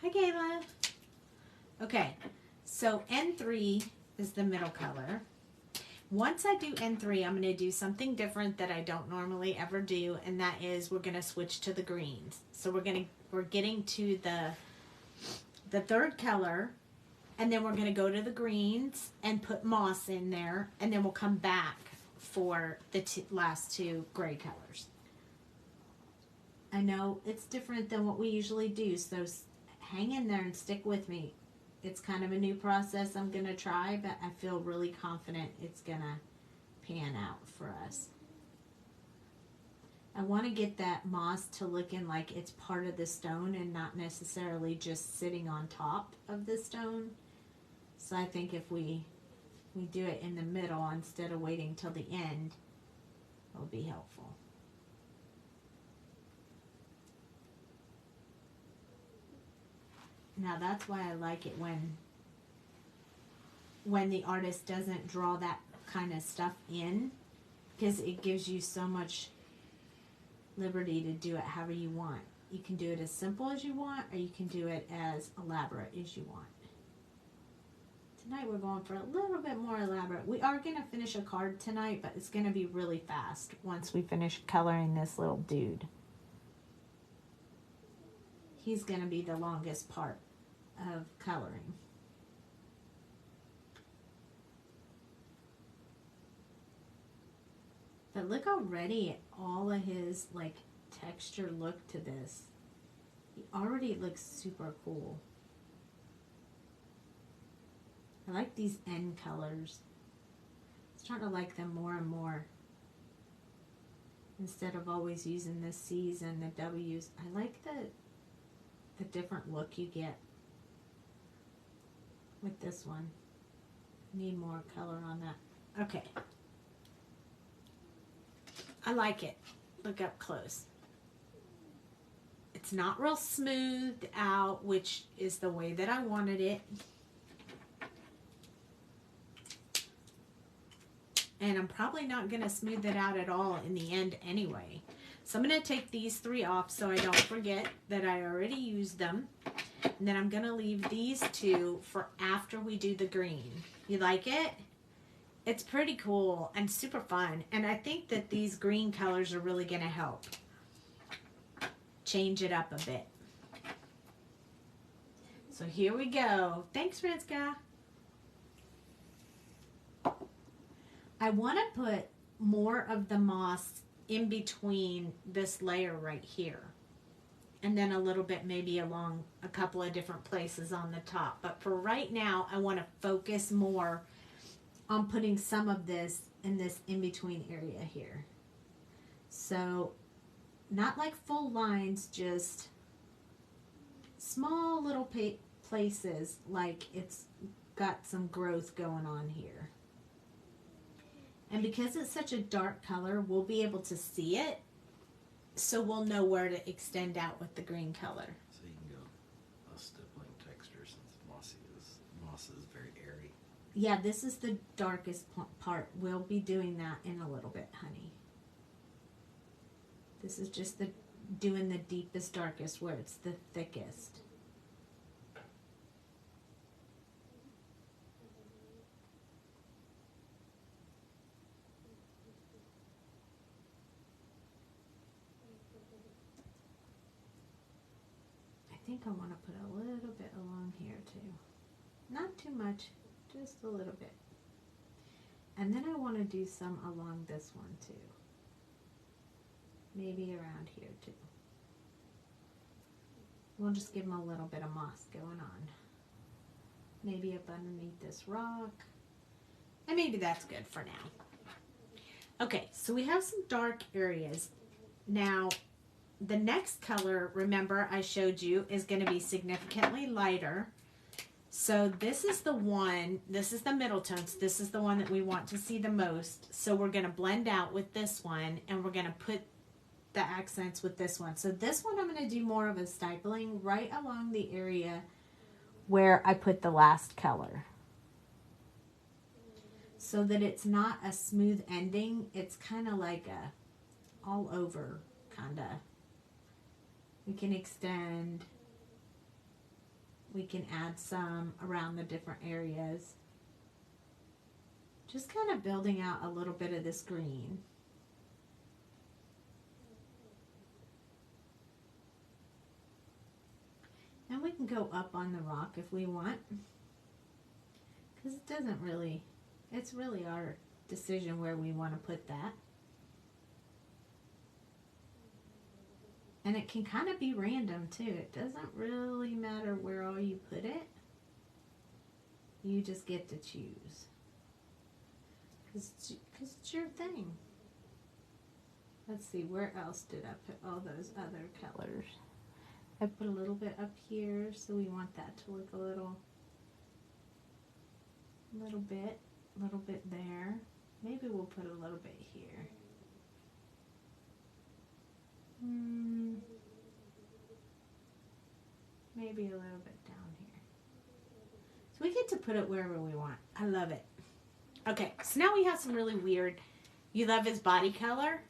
Hi, Kayla. Okay, so N3 is the middle color. Once I do N3, I'm going to do something different that I don't normally ever do, and that is we're going to switch to the greens. So we're getting to the third color, and then we're going to go to the greens and put moss in there, and then we'll come back for the last two gray colors. I know it's different than what we usually do, so hang in there and stick with me. It's kind of a new process I'm going to try, but I feel really confident it's going to pan out for us. I want to get that moss to looking like it's part of the stone and not necessarily just sitting on top of the stone. So I think if we do it in the middle instead of waiting till the end, it'll be helpful. Now that's why I like it when the artist doesn't draw that kind of stuff in, because it gives you so much liberty to do it however you want. You can do it as simple as you want, or you can do it as elaborate as you want. Tonight we're going for a little bit more elaborate. We are going to finish a card tonight, but it's going to be really fast once we finish coloring this little dude. He's going to be the longest part of coloring. But look already at all of his like texture look to this. He already looks super cool. I like these end colors. I'm starting to like them more and more. Instead of always using the C's and the W's, I like the different look you get with this one. Need more color on that. Okay. I like it. Look up close. It's not real smoothed out, which is the way that I wanted it. And I'm probably not going to smooth it out at all in the end anyway. So I'm going to take these three off so I don't forget that I already used them. And then I'm going to leave these two for after we do the green. You like it? It's pretty cool and super fun. And I think that these green colors are really going to help change it up a bit. So here we go. Thanks, Rinska. I want to put more of the moss in between this layer right here. And then a little bit maybe along a couple of different places on the top. But for right now, I want to focus more on putting some of this in this in-between area here. So not like full lines, just small little places like it's got some growth going on here. And because it's such a dark color, we'll be able to see it. So we'll know where to extend out with the green color. So you can go a stippling texture since moss is very airy. Yeah, this is the darkest part. We'll be doing that in a little bit, honey. This is just doing the deepest, darkest where it's the thickest. I think I want to put a little bit along here too. Not too much, just a little bit. And then I want to do some along this one too. Maybe around here too. We'll just give them a little bit of moss going on. Maybe up underneath this rock. And maybe that's good for now. Okay, so we have some dark areas. Now, the next color, remember I showed you, is going to be significantly lighter. So this is the one, this is the middle tones. This is the one that we want to see the most. So we're going to blend out with this one, and we're going to put the accents with this one. So this one I'm going to do more of a stippling right along the area where I put the last color. So that it's not a smooth ending. It's kind of like a all over kind of. We can extend We can add some around the different areas. Just kind of building out a little bit of this green. And we can go up on the rock if we want. Because it doesn't really, it's really our decision where we want to put that. And it can kind of be random too. It doesn't really matter where all you put it. You just get to choose. Because it's your thing. Let's see, where else did I put all those other colors? I put a little bit up here, so we want that to look a little bit there. Maybe we'll put a little bit here. Maybe a little bit down here. So we get to put it wherever we want. I love it. Okay, so now we have some really weird, you love his body color.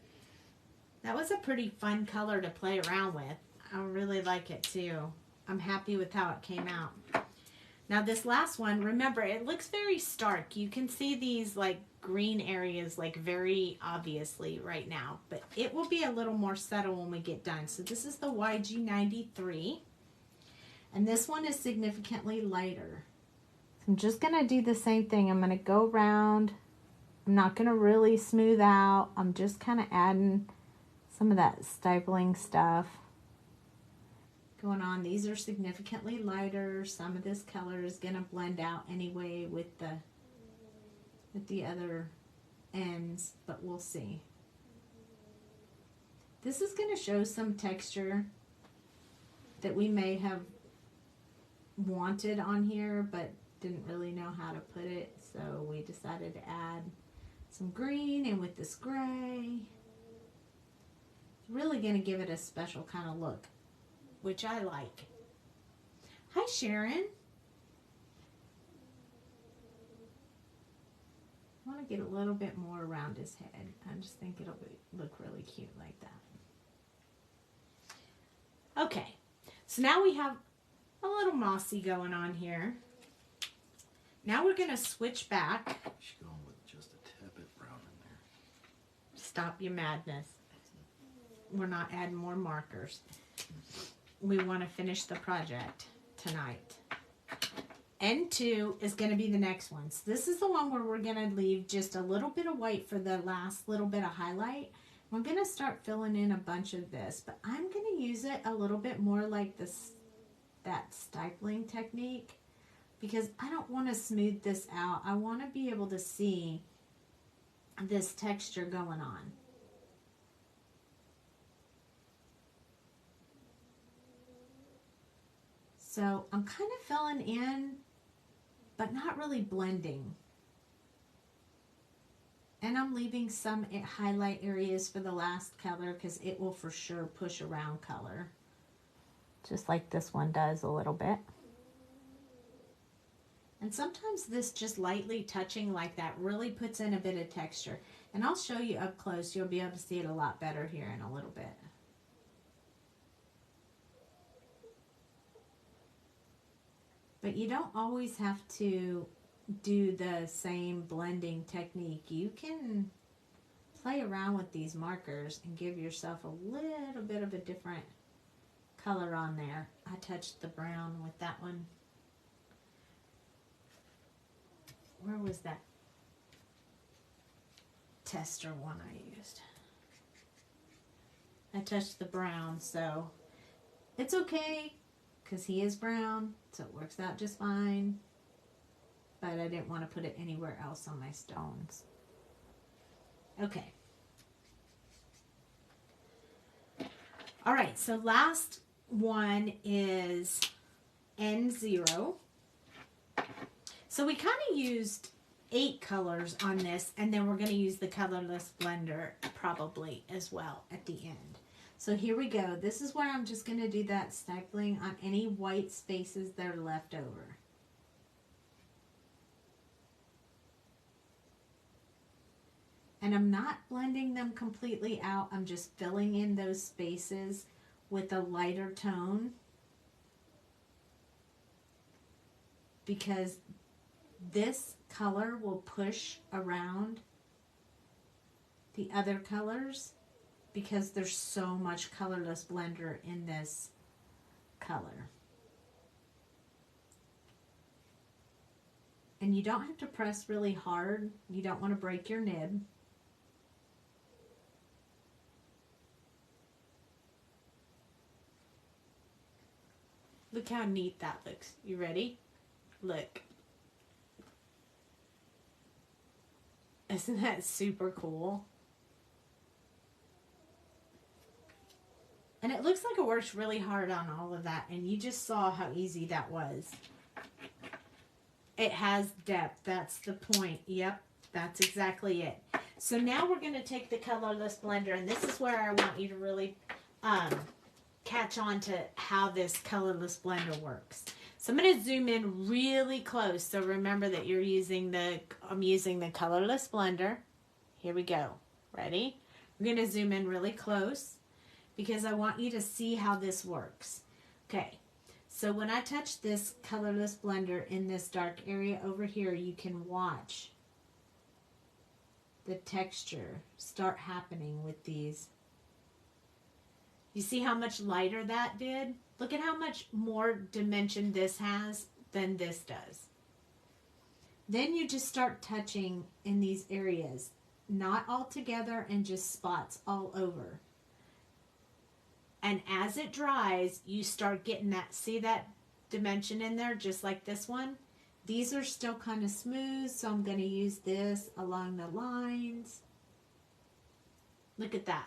That was a pretty fun color to play around with. I really like it too. I'm happy with how it came out. Now this last one, remember, it looks very stark. You can see these like green areas like very obviously right now, but it will be a little more subtle when we get done. So this is the YG93, and this one is significantly lighter. I'm just gonna do the same thing. I'm gonna go around. I'm not gonna really smooth out. I'm just kind of adding some of that stippling stuff going on. These are significantly lighter. Some of this color is gonna blend out anyway with the other ends, but we'll see. This is gonna show some texture that we may have wanted on here, but didn't really know how to put it, so we decided to add some green, and with this gray, it's really going to give it a special kind of look, which I like. Hi Sharon. I want to get a little bit more around his head. I just think it'll look really cute like that. Okay, so now we have a little mossy going on here. Now we're going to switch back. She's going with just a tad bit brown in there. Stop your madness. We're not adding more markers. We want to finish the project tonight. N2 is going to be the next one. So this is the one where we're going to leave just a little bit of white for the last little bit of highlight. We're going to start filling in a bunch of this, but I'm going to use it a little bit more like that stippling technique, because I don't want to smooth this out. I want to be able to see this texture going on. So I'm kind of filling in, but not really blending. And I'm leaving some highlight areas for the last color because it will for sure push around color. Just like this one does a little bit. And sometimes this just lightly touching like that really puts in a bit of texture. And I'll show you up close. You'll be able to see it a lot better here in a little bit. But you don't always have to do the same blending technique. You can play around with these markers and give yourself a little bit of a different color on there. I touched the brown with that one. Where was that tester one I used? I touched the brown, so it's okay because he is brown, so it works out just fine. But I didn't want to put it anywhere else on my stones. Okay. All right, so last one is N0. So we kind of used 8 colors on this, and then we're going to use the colorless blender probably as well at the end. So here we go. This is where I'm just going to do that stippling on any white spaces that are left over. And I'm not blending them completely out. I'm just filling in those spaces with a lighter tone. because this color will push around the other colors because there's so much colorless blender in this color. And you don't have to press really hard. You don't want to break your nib. Look how neat that looks. You ready? Look. Isn't that super cool? And it looks like it works really hard on all of that. And you just saw how easy that was. It has depth. That's the point. Yep, that's exactly it. So now we're going to take the colorless blender. And this is where I want you to really catch on to how this colorless blender works. So I'm going to zoom in really close. So remember that I'm using the colorless blender. Here we go. Ready? We're going to zoom in really close because I want you to see how this works. Okay. So when I touch this colorless blender in this dark area over here, you can watch the texture start happening with these. You see how much lighter that did? Look at how much more dimension this has than this does. Then you just start touching in these areas, not all together and just spots all over. And as it dries, you start getting that, see that dimension in there, just like this one? These are still kind of smooth, so I'm going to use this along the lines. Look at that.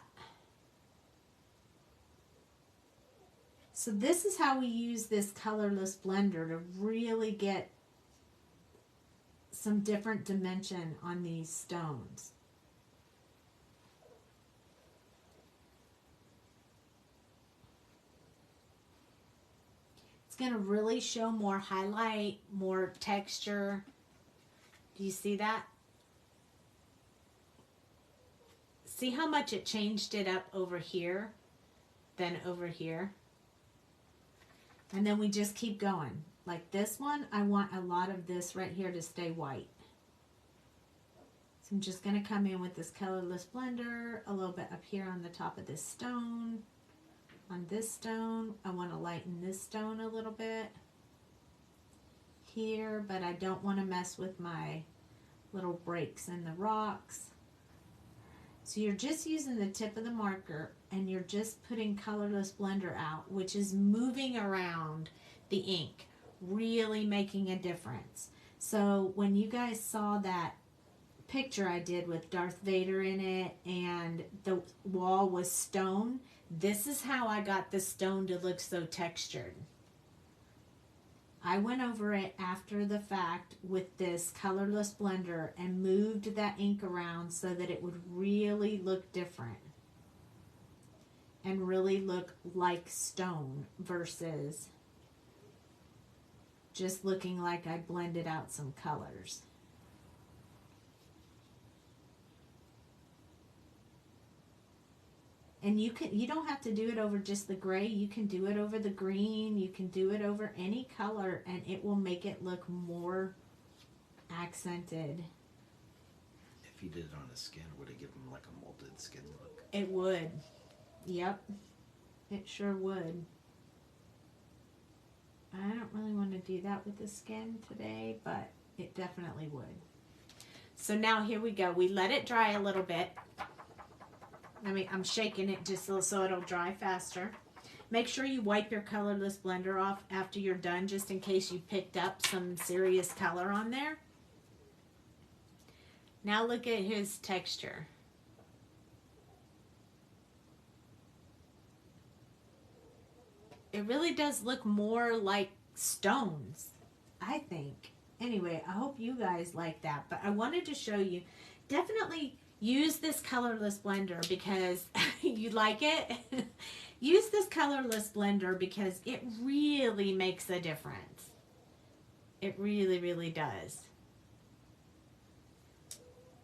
So this is how we use this colorless blender to really get some different dimension on these stones. It's going to really show more highlight, more texture. Do you see that? See how much it changed it up over here than over here? And then we just keep going. Like this one, I want a lot of this right here to stay white. So I'm just going to come in with this colorless blender a little bit up here on the top of this stone. On this stone, I want to lighten this stone a little bit here, but I don't want to mess with my little breaks in the rocks. So you're just using the tip of the marker and you're just putting colorless blender out, which is moving around the ink, really making a difference. So when you guys saw that picture I did with Darth Vader in it and the wall was stone, this is how I got the stone to look so textured. I went over it after the fact with this colorless blender and moved that ink around so that it would really look different and really look like stone versus just looking like I blended out some colors. And you don't have to do it over just the gray. You can do it over the green. You can do it over any color, and it will make it look more accented. If you did it on his skin, would it give him like a molded skin look? It would. Yep. It sure would. I don't really want to do that with the skin today, but it definitely would. So now here we go. We let it dry a little bit. I'm shaking it just so it'll dry faster. Make sure you wipe your colorless blender off after you're done, just in case you picked up some serious color on there. Now look at his texture. It really does look more like stones, I think. Anyway, I hope you guys like that, but I wanted to show you. Definitely use this colorless blender because you like it. Use this colorless blender because it really makes a difference. It really, really does.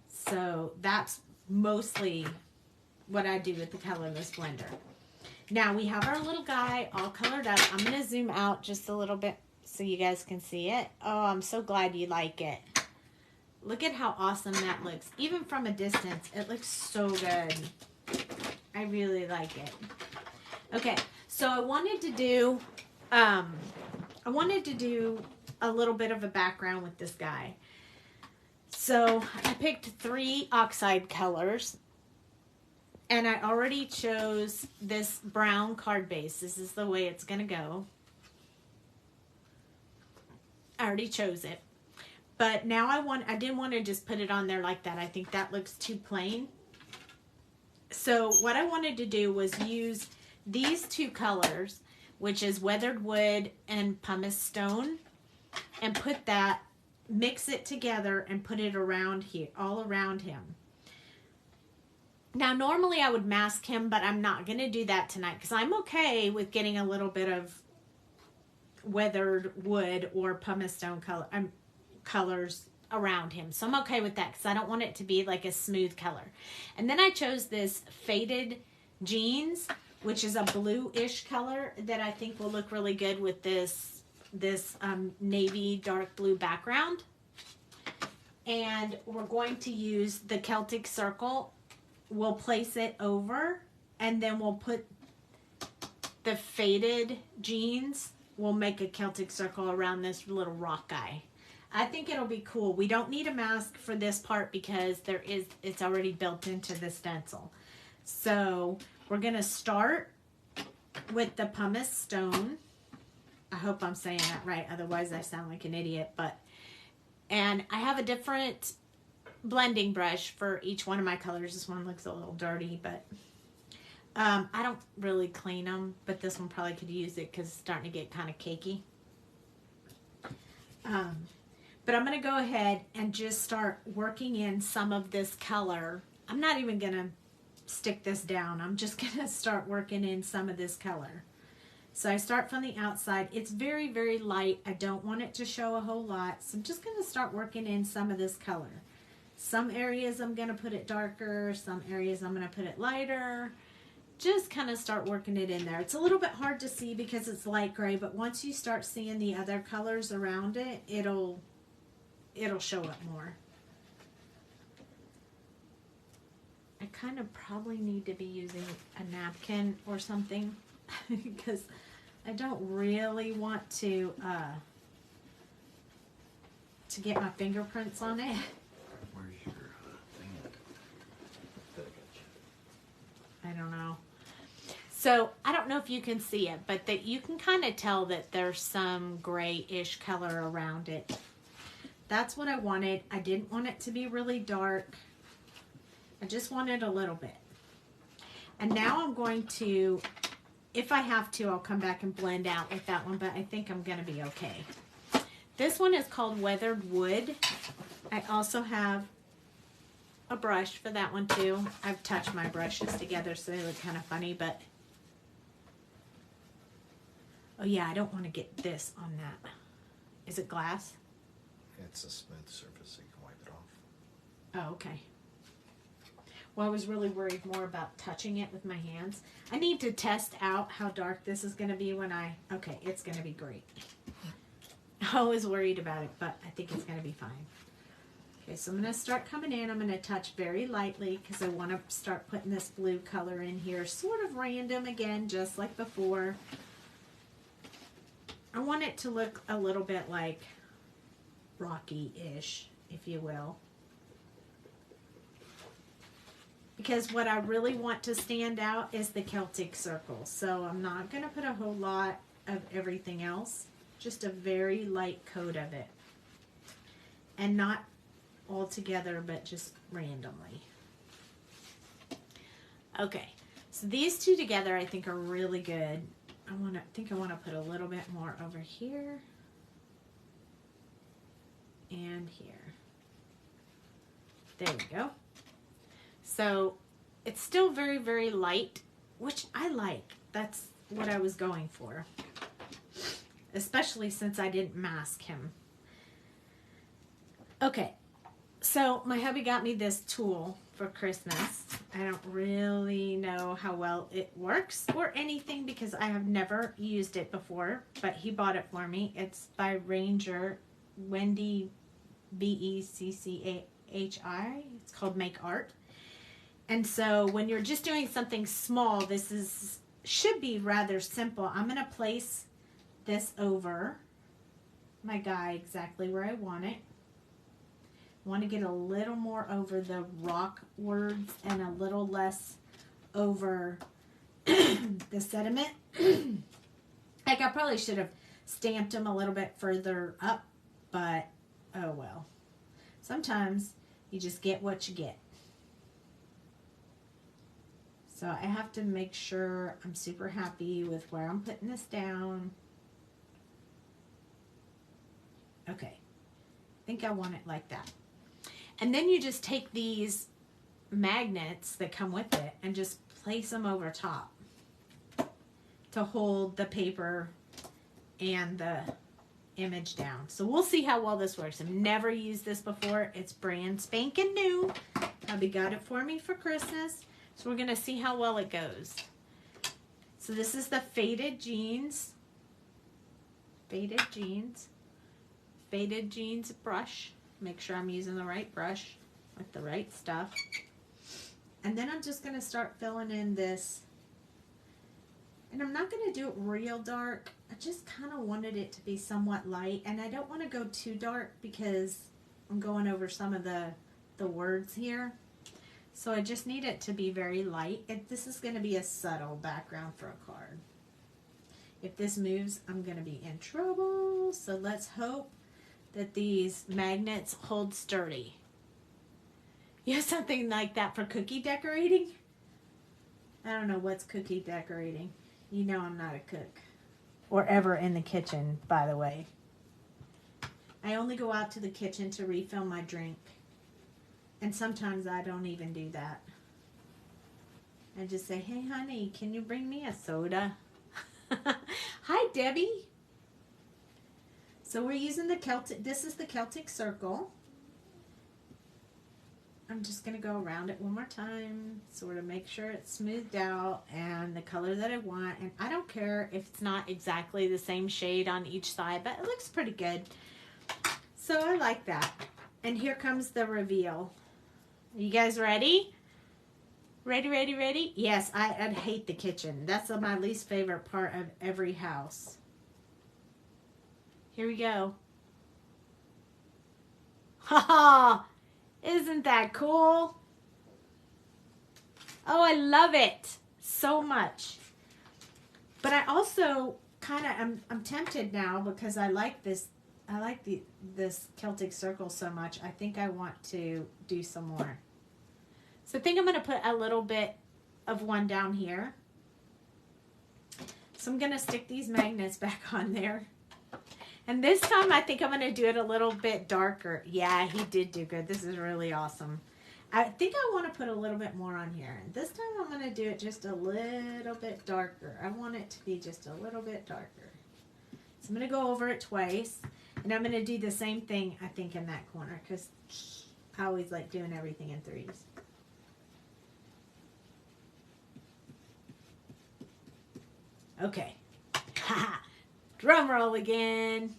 So that's mostly what I do with the colorless blender. Now we have our little guy all colored up. I'm going to zoom out just a little bit so you guys can see it. Oh, I'm so glad you like it. Look at how awesome that looks. Even from a distance, it looks so good. I really like it. Okay, so I wanted to do a little bit of a background with this guy. So I picked 3 oxide colors, and I already chose this brown card base. This is the way it's gonna go. I already chose it. But now I didn't want to just put it on there like that. I think that looks too plain. So what I wanted to do was use these 2 colors, which is weathered wood and pumice stone, and mix it together and put it around here, all around him. Now, normally I would mask him, but I'm not going to do that tonight because I'm okay with getting a little bit of weathered wood or pumice stone colors around him. So I'm okay with that because I don't want it to be like a smooth color. And then I chose this faded jeans, which is a blue-ish color that I think will look really good with this navy dark blue background. And we're going to use the Celtic Circle. We'll place it over, and then we'll put the faded jeans. We'll make a Celtic Circle around this little rock guy. I think it'll be cool. We don't need a mask for this part because it's already built into the stencil. So we're gonna start with the pumice stone. I hope I'm saying that right, otherwise I sound like an idiot. And I have a different blending brush for each one of my colors. This one looks a little dirty, but I don't really clean them, but this one probably could use it because it's starting to get kind of cakey. But I'm going to go ahead and just start working in some of this color. I'm not even going to stick this down. I'm just going to start working in some of this color. So I start from the outside. It's very, very light. I don't want it to show a whole lot. So I'm just going to start working in some of this color. Some areas I'm going to put it darker. Some areas I'm going to put it lighter. Just kind of start working it in there. It's a little bit hard to see because it's light gray, but once you start seeing the other colors around it, it'll show up more. I kind of probably need to be using a napkin or something because I don't really want to get my fingerprints on it. Where's your thing at? I don't know. So I don't know if you can see it, but that you can kind of tell that there's some grayish color around it. That's what I wanted. I didn't want it to be really dark. I just wanted a little bit. And now I'm going to, if I have to, I'll come back and blend out with that one, but I think I'm going to be okay. This one is called Weathered Wood. I also have a brush for that one too. I've touched my brushes together so they look kind of funny, but oh yeah, I don't want to get this on that. Is it glass? It's a smooth surface, so you can wipe it off. Oh, okay. Well, I was really worried more about touching it with my hands. I need to test out how dark this is going to be when okay, it's going to be great. I was worried about it, but I think it's going to be fine. Okay, so I'm going to start coming in. I'm going to touch very lightly because I want to start putting this blue color in here. Sort of random again, just like before. I want it to look a little bit like rocky-ish, if you will. Because what I really want to stand out is the Celtic Circle. So I'm not going to put a whole lot of everything else. Just a very light coat of it. And not all together, but just randomly. Okay, so these two together I think are really good. I think I want to put a little bit more over here and here. There we go. So it's still very, very light, which I like. That's what I was going for, especially since I didn't mask him. Okay, so my hubby got me this tool for Christmas. I don't really know how well it works or anything because I have never used it before, but he bought it for me. It's by Ranger, Wendy, Becchi. It's called Make Art. And so when you're just doing something small, should be rather simple. I'm going to place this over my guy exactly where I want it. I want to get a little more over the rock words and a little less over the sediment. Like I probably should have stamped them a little bit further up, but oh well. Sometimes you just get what you get. So I have to make sure I'm super happy with where I'm putting this down. Okay, I think I want it like that. And then you just take these magnets that come with it and just place them over top to hold the paper and the image down. So we'll see how well this works. I've never used this before. It's brand spanking new. Hubby got it for me for Christmas. So we're going to see how well it goes. So this is the Faded Jeans brush. Make sure I'm using the right brush with the right stuff. And then I'm just going to start filling in this. And I'm not going to do it real dark. I just kind of wanted it to be somewhat light. And I don't want to go too dark because I'm going over some of the words here. So I just need it to be very light. This is going to be a subtle background for a card. If this moves, I'm going to be in trouble. So let's hope that these magnets hold sturdy. You have something like that for cookie decorating? I don't know what's cookie decorating. You know I'm not a cook. Or ever in the kitchen, by the way. I only go out to the kitchen to refill my drink. And sometimes I don't even do that. I just say, hey honey, can you bring me a soda? Hi Debbie. So we're using this is the Celtic Circle. I'm just going to go around it one more time, sort of make sure it's smoothed out and the color that I want. And I don't care if it's not exactly the same shade on each side, but it looks pretty good. So I like that. And here comes the reveal. Are you guys ready? Ready? Yes, I'd hate the kitchen. That's my least favorite part of every house. Here we go. Ha ha! Isn't that cool? Oh, I love it so much. But I also kind of I'm tempted now because I like this. I like this Celtic Circle so much. I think I want to do some more. So I think I'm going to put a little bit of one down here. So I'm going to stick these magnets back on there. And this time I think I'm going to do it a little bit darker. Yeah, he did do good. This is really awesome. I think I want to put a little bit more on here. And this time I'm going to do it just a little bit darker. I want it to be just a little bit darker. So I'm going to go over it twice. And I'm going to do the same thing, I think, in that corner. Because I always like doing everything in threes. Okay. Ha! Drum roll again.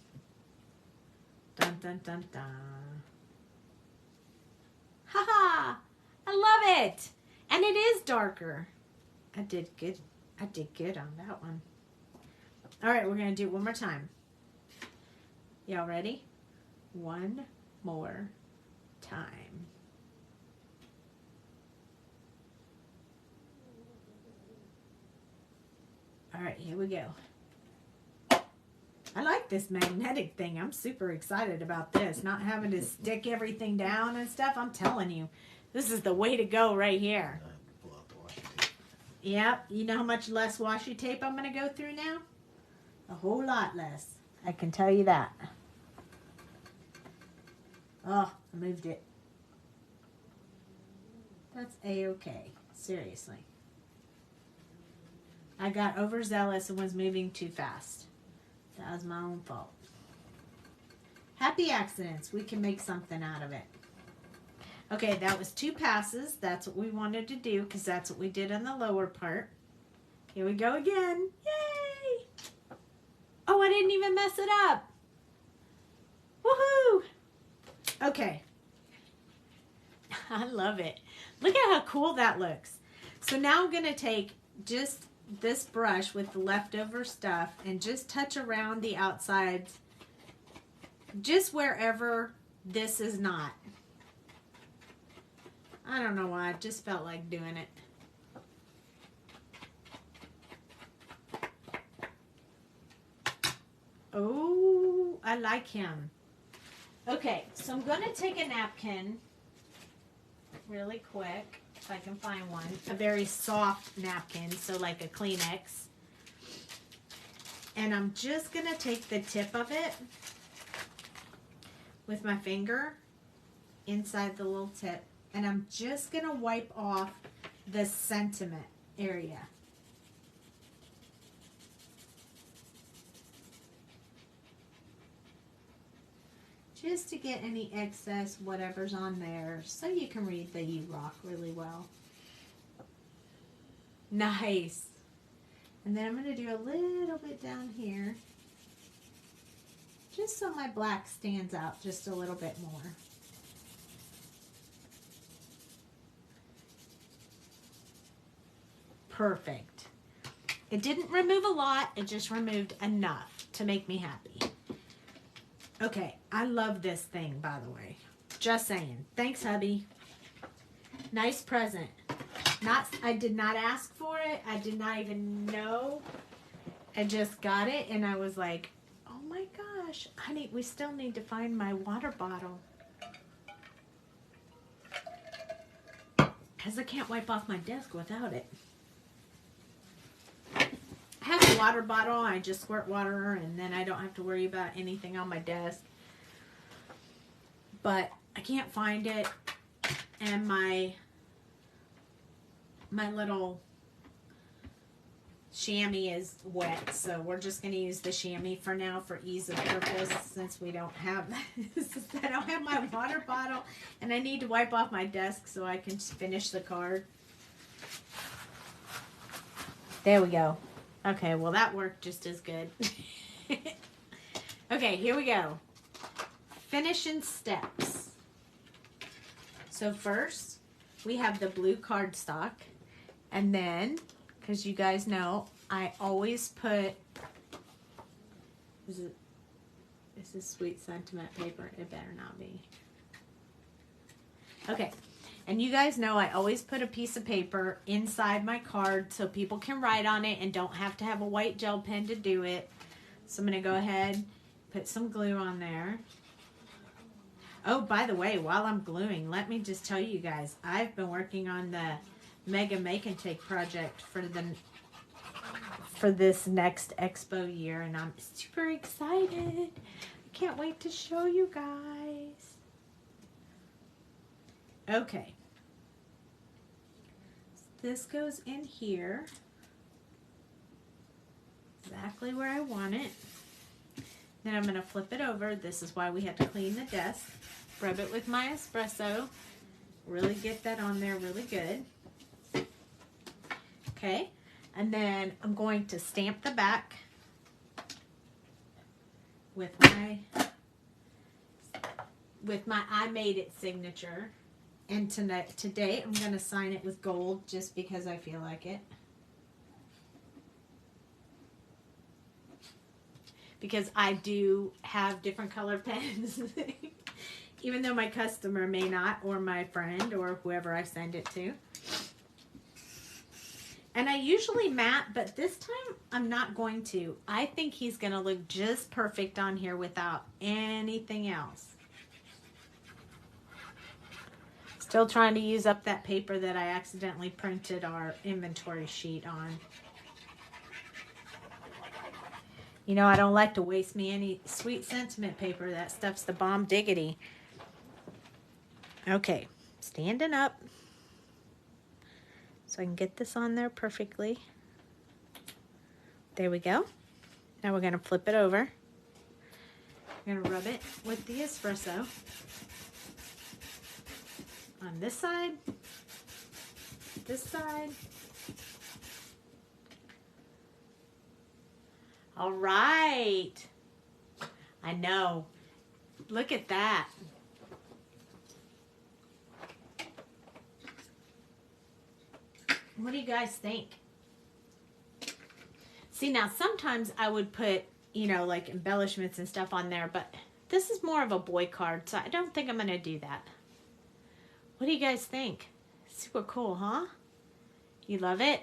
Dun dun dun dun. Ha ha! I love it. And it is darker. I did good. I did good on that one. All right, we're going to do it one more time. Y'all ready? One more time. All right, here we go. I like this magnetic thing. I'm super excited about this. Not having to stick everything down and stuff. I'm telling you, this is the way to go right here. Pull out the washi tape. Yep. You know how much less washi tape I'm going to go through now? A whole lot less. I can tell you that. Oh, I moved it. That's A-okay. Seriously. I got overzealous and was moving too fast. That was my own fault. Happy accidents. We can make something out of it. Okay, that was 2 passes. That's what we wanted to do because that's what we did on the lower part. Here we go again. Yay! Oh, I didn't even mess it up. Woohoo! Okay. I love it. Look at how cool that looks. So now I'm going to take just this brush with the leftover stuff and just touch around the outsides, just wherever this is not. I don't know why, I just felt like doing it. Oh, I like him. Okay, so I'm going to take a napkin really quick, if I can find one. A very soft napkin, so like a Kleenex. And I'm just going to take the tip of it with my finger inside the little tip. And I'm just going to wipe off the sentiment area. Just to get any excess whatever's on there so you can read the You Rock really well. Nice. And then I'm going to do a little bit down here just so my black stands out just a little bit more. Perfect. It didn't remove a lot, it just removed enough to make me happy. Okay, I love this thing, by the way. Just saying. Thanks, hubby. Nice present. I did not ask for it. I did not even know. I just got it, and I was like, oh my gosh, honey, we still need to find my water bottle. Because I can't wipe off my desk without it. I have a water bottle. I just squirt water, and then I don't have to worry about anything on my desk. But I can't find it, and my little chamois is wet, so we're just going to use the chamois for now for ease of purpose, since we don't have I don't have my water bottle, and I need to wipe off my desk so I can finish the card. There we go. Okay, well that worked just as good. Okay, here we go. Finishing steps. So first, we have the blue cardstock. And then, because you guys know, I always put, is this sweet sentiment paper? It better not be. Okay. And you guys know I always put a piece of paper inside my card so people can write on it and don't have to have a white gel pen to do it. So I'm going to go ahead, put some glue on there. Oh, by the way, while I'm gluing, let me just tell you guys, I've been working on the Mega Make and Take project for this next expo year, and I'm super excited. I can't wait to show you guys. Okay, this goes in here, exactly where I want it. Then I'm going to flip it over. This is why we had to clean the desk. Rub it with my espresso. Really get that on there really good. Okay, and then I'm going to stamp the back with my I Made It signature. And today I'm going to sign it with gold just because I feel like it. Because I do have different color pens. Even though my customer may not, or my friend, or whoever I send it to. And I usually matte, but this time I'm not going to. I think he's going to look just perfect on here without anything else. Still trying to use up that paper that I accidentally printed our inventory sheet on. You know, I don't like to waste me any sweet sentiment paper. That stuff's the bomb diggity. Okay, standing up. So I can get this on there perfectly. There we go. Now we're going to flip it over. I'm going to rub it with the espresso on this side, this side. All right. I know. Look at that. What do you guys think? See, now sometimes I would put, you know, like embellishments and stuff on there, but this is more of a boy card, so I don't think I'm going to do that. What do you guys think? Super cool, huh? You love it?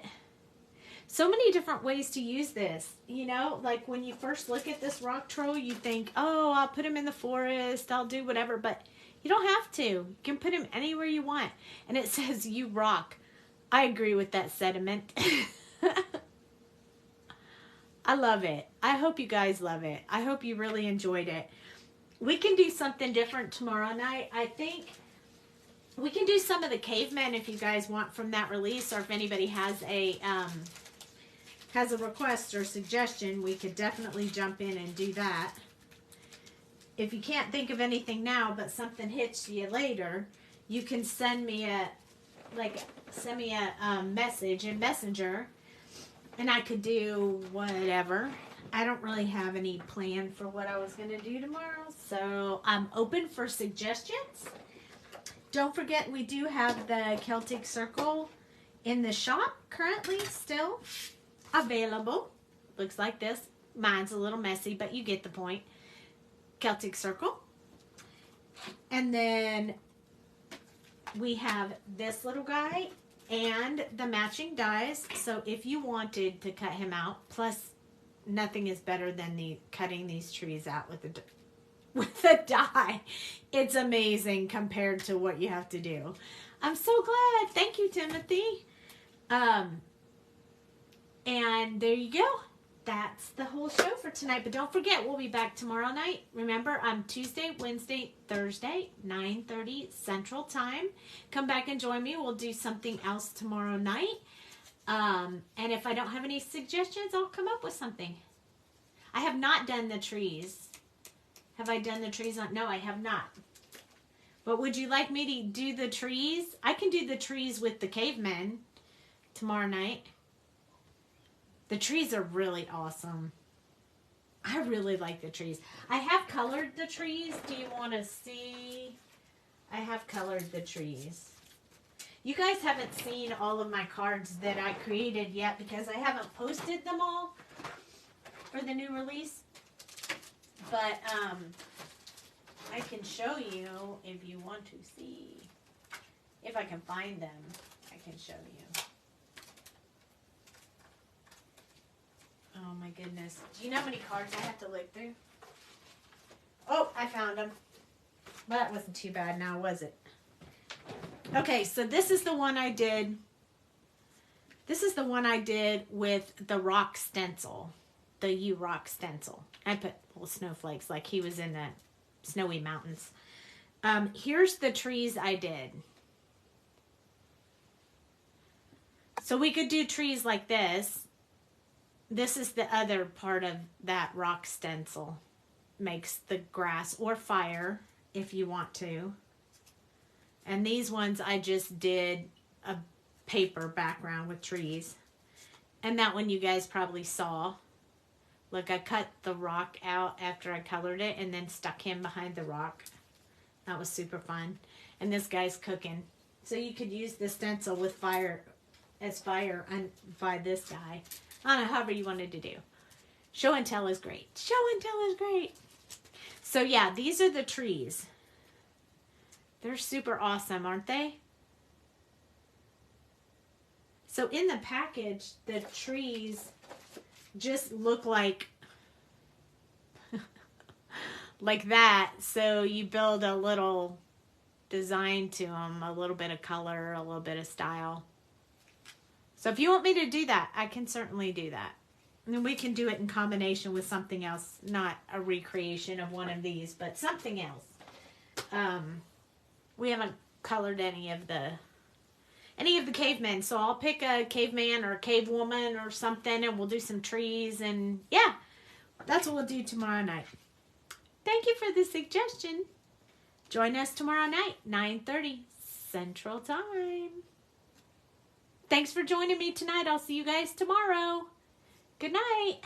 So many different ways to use this. You know, like when you first look at this rock troll, you think, oh, I'll put him in the forest, I'll do whatever, but you don't have to. You can put him anywhere you want. And it says, you rock. I agree with that sentiment. I love it. I hope you guys love it. I hope you really enjoyed it. We can do something different tomorrow night. I think we can do some of the cavemen if you guys want from that release, or if anybody has a request or suggestion, we could definitely jump in and do that. If you can't think of anything now, but something hits you later, you can send me a message in Messenger, and I could do whatever. I don't really have any plan for what I was going to do tomorrow, so I'm open for suggestions. Don't forget, we do have the Celtic Circle in the shop currently still available. Looks like this. Mine's a little messy, but you get the point. Celtic Circle. And then we have this little guy and the matching dies. So if you wanted to cut him out, plus nothing is better than cutting these trees out with a die. It's amazing compared to what you have to do. I'm so glad. Thank you, Timothy. And there you go. That's the whole show for tonight. But don't forget, we'll be back tomorrow night. Remember, I'm Tuesday, Wednesday, Thursday, 9:30 Central Time. Come back and join me. We'll do something else tomorrow night. And if I don't have any suggestions, I'll come up with something. I have not done the trees. Have I done the trees? No, I have not. But would you like me to do the trees? I can do the trees with the cavemen tomorrow night. The trees are really awesome. I really like the trees. I have colored the trees. Do you want to see? I have colored the trees. You guys haven't seen all of my cards that I created yet because I haven't posted them all for the new release. But I can show you if you want to see. If I can find them, I can show you. Oh my goodness. Do you know how many cards I have to look through? Oh, I found them. Well, that wasn't too bad now, was it? Okay, so this is the one I did. This is the one I did with the rock stencil. The U-Rock stencil. I put little snowflakes like he was in the snowy mountains. Here's the trees I did. So we could do trees like this. This is the other part of that rock stencil. Makes the grass or fire if you want to. And these ones I just did a paper background with trees. And that one you guys probably saw. Look, I cut the rock out after I colored it and then stuck him behind the rock. That was super fun. And this guy's cooking. So you could use the stencil with fire as fire by this guy. I don't know, however you wanted to do. Show and tell is great. Show and tell is great. So yeah, these are the trees. They're super awesome, aren't they? So in the package, the trees just look like like that. So you build a little design to them, a little bit of color, a little bit of style. So if you want me to do that, I can certainly do that. And then we can do it in combination with something else, not a recreation of one of these, but something else. We haven't colored any of the cavemen, so I'll pick a caveman or a cave woman or something, and we'll do some trees, and yeah, that's what we'll do tomorrow night. Thank you for the suggestion. Join us tomorrow night, 9:30 Central Time. Thanks for joining me tonight. I'll see you guys tomorrow. Good night.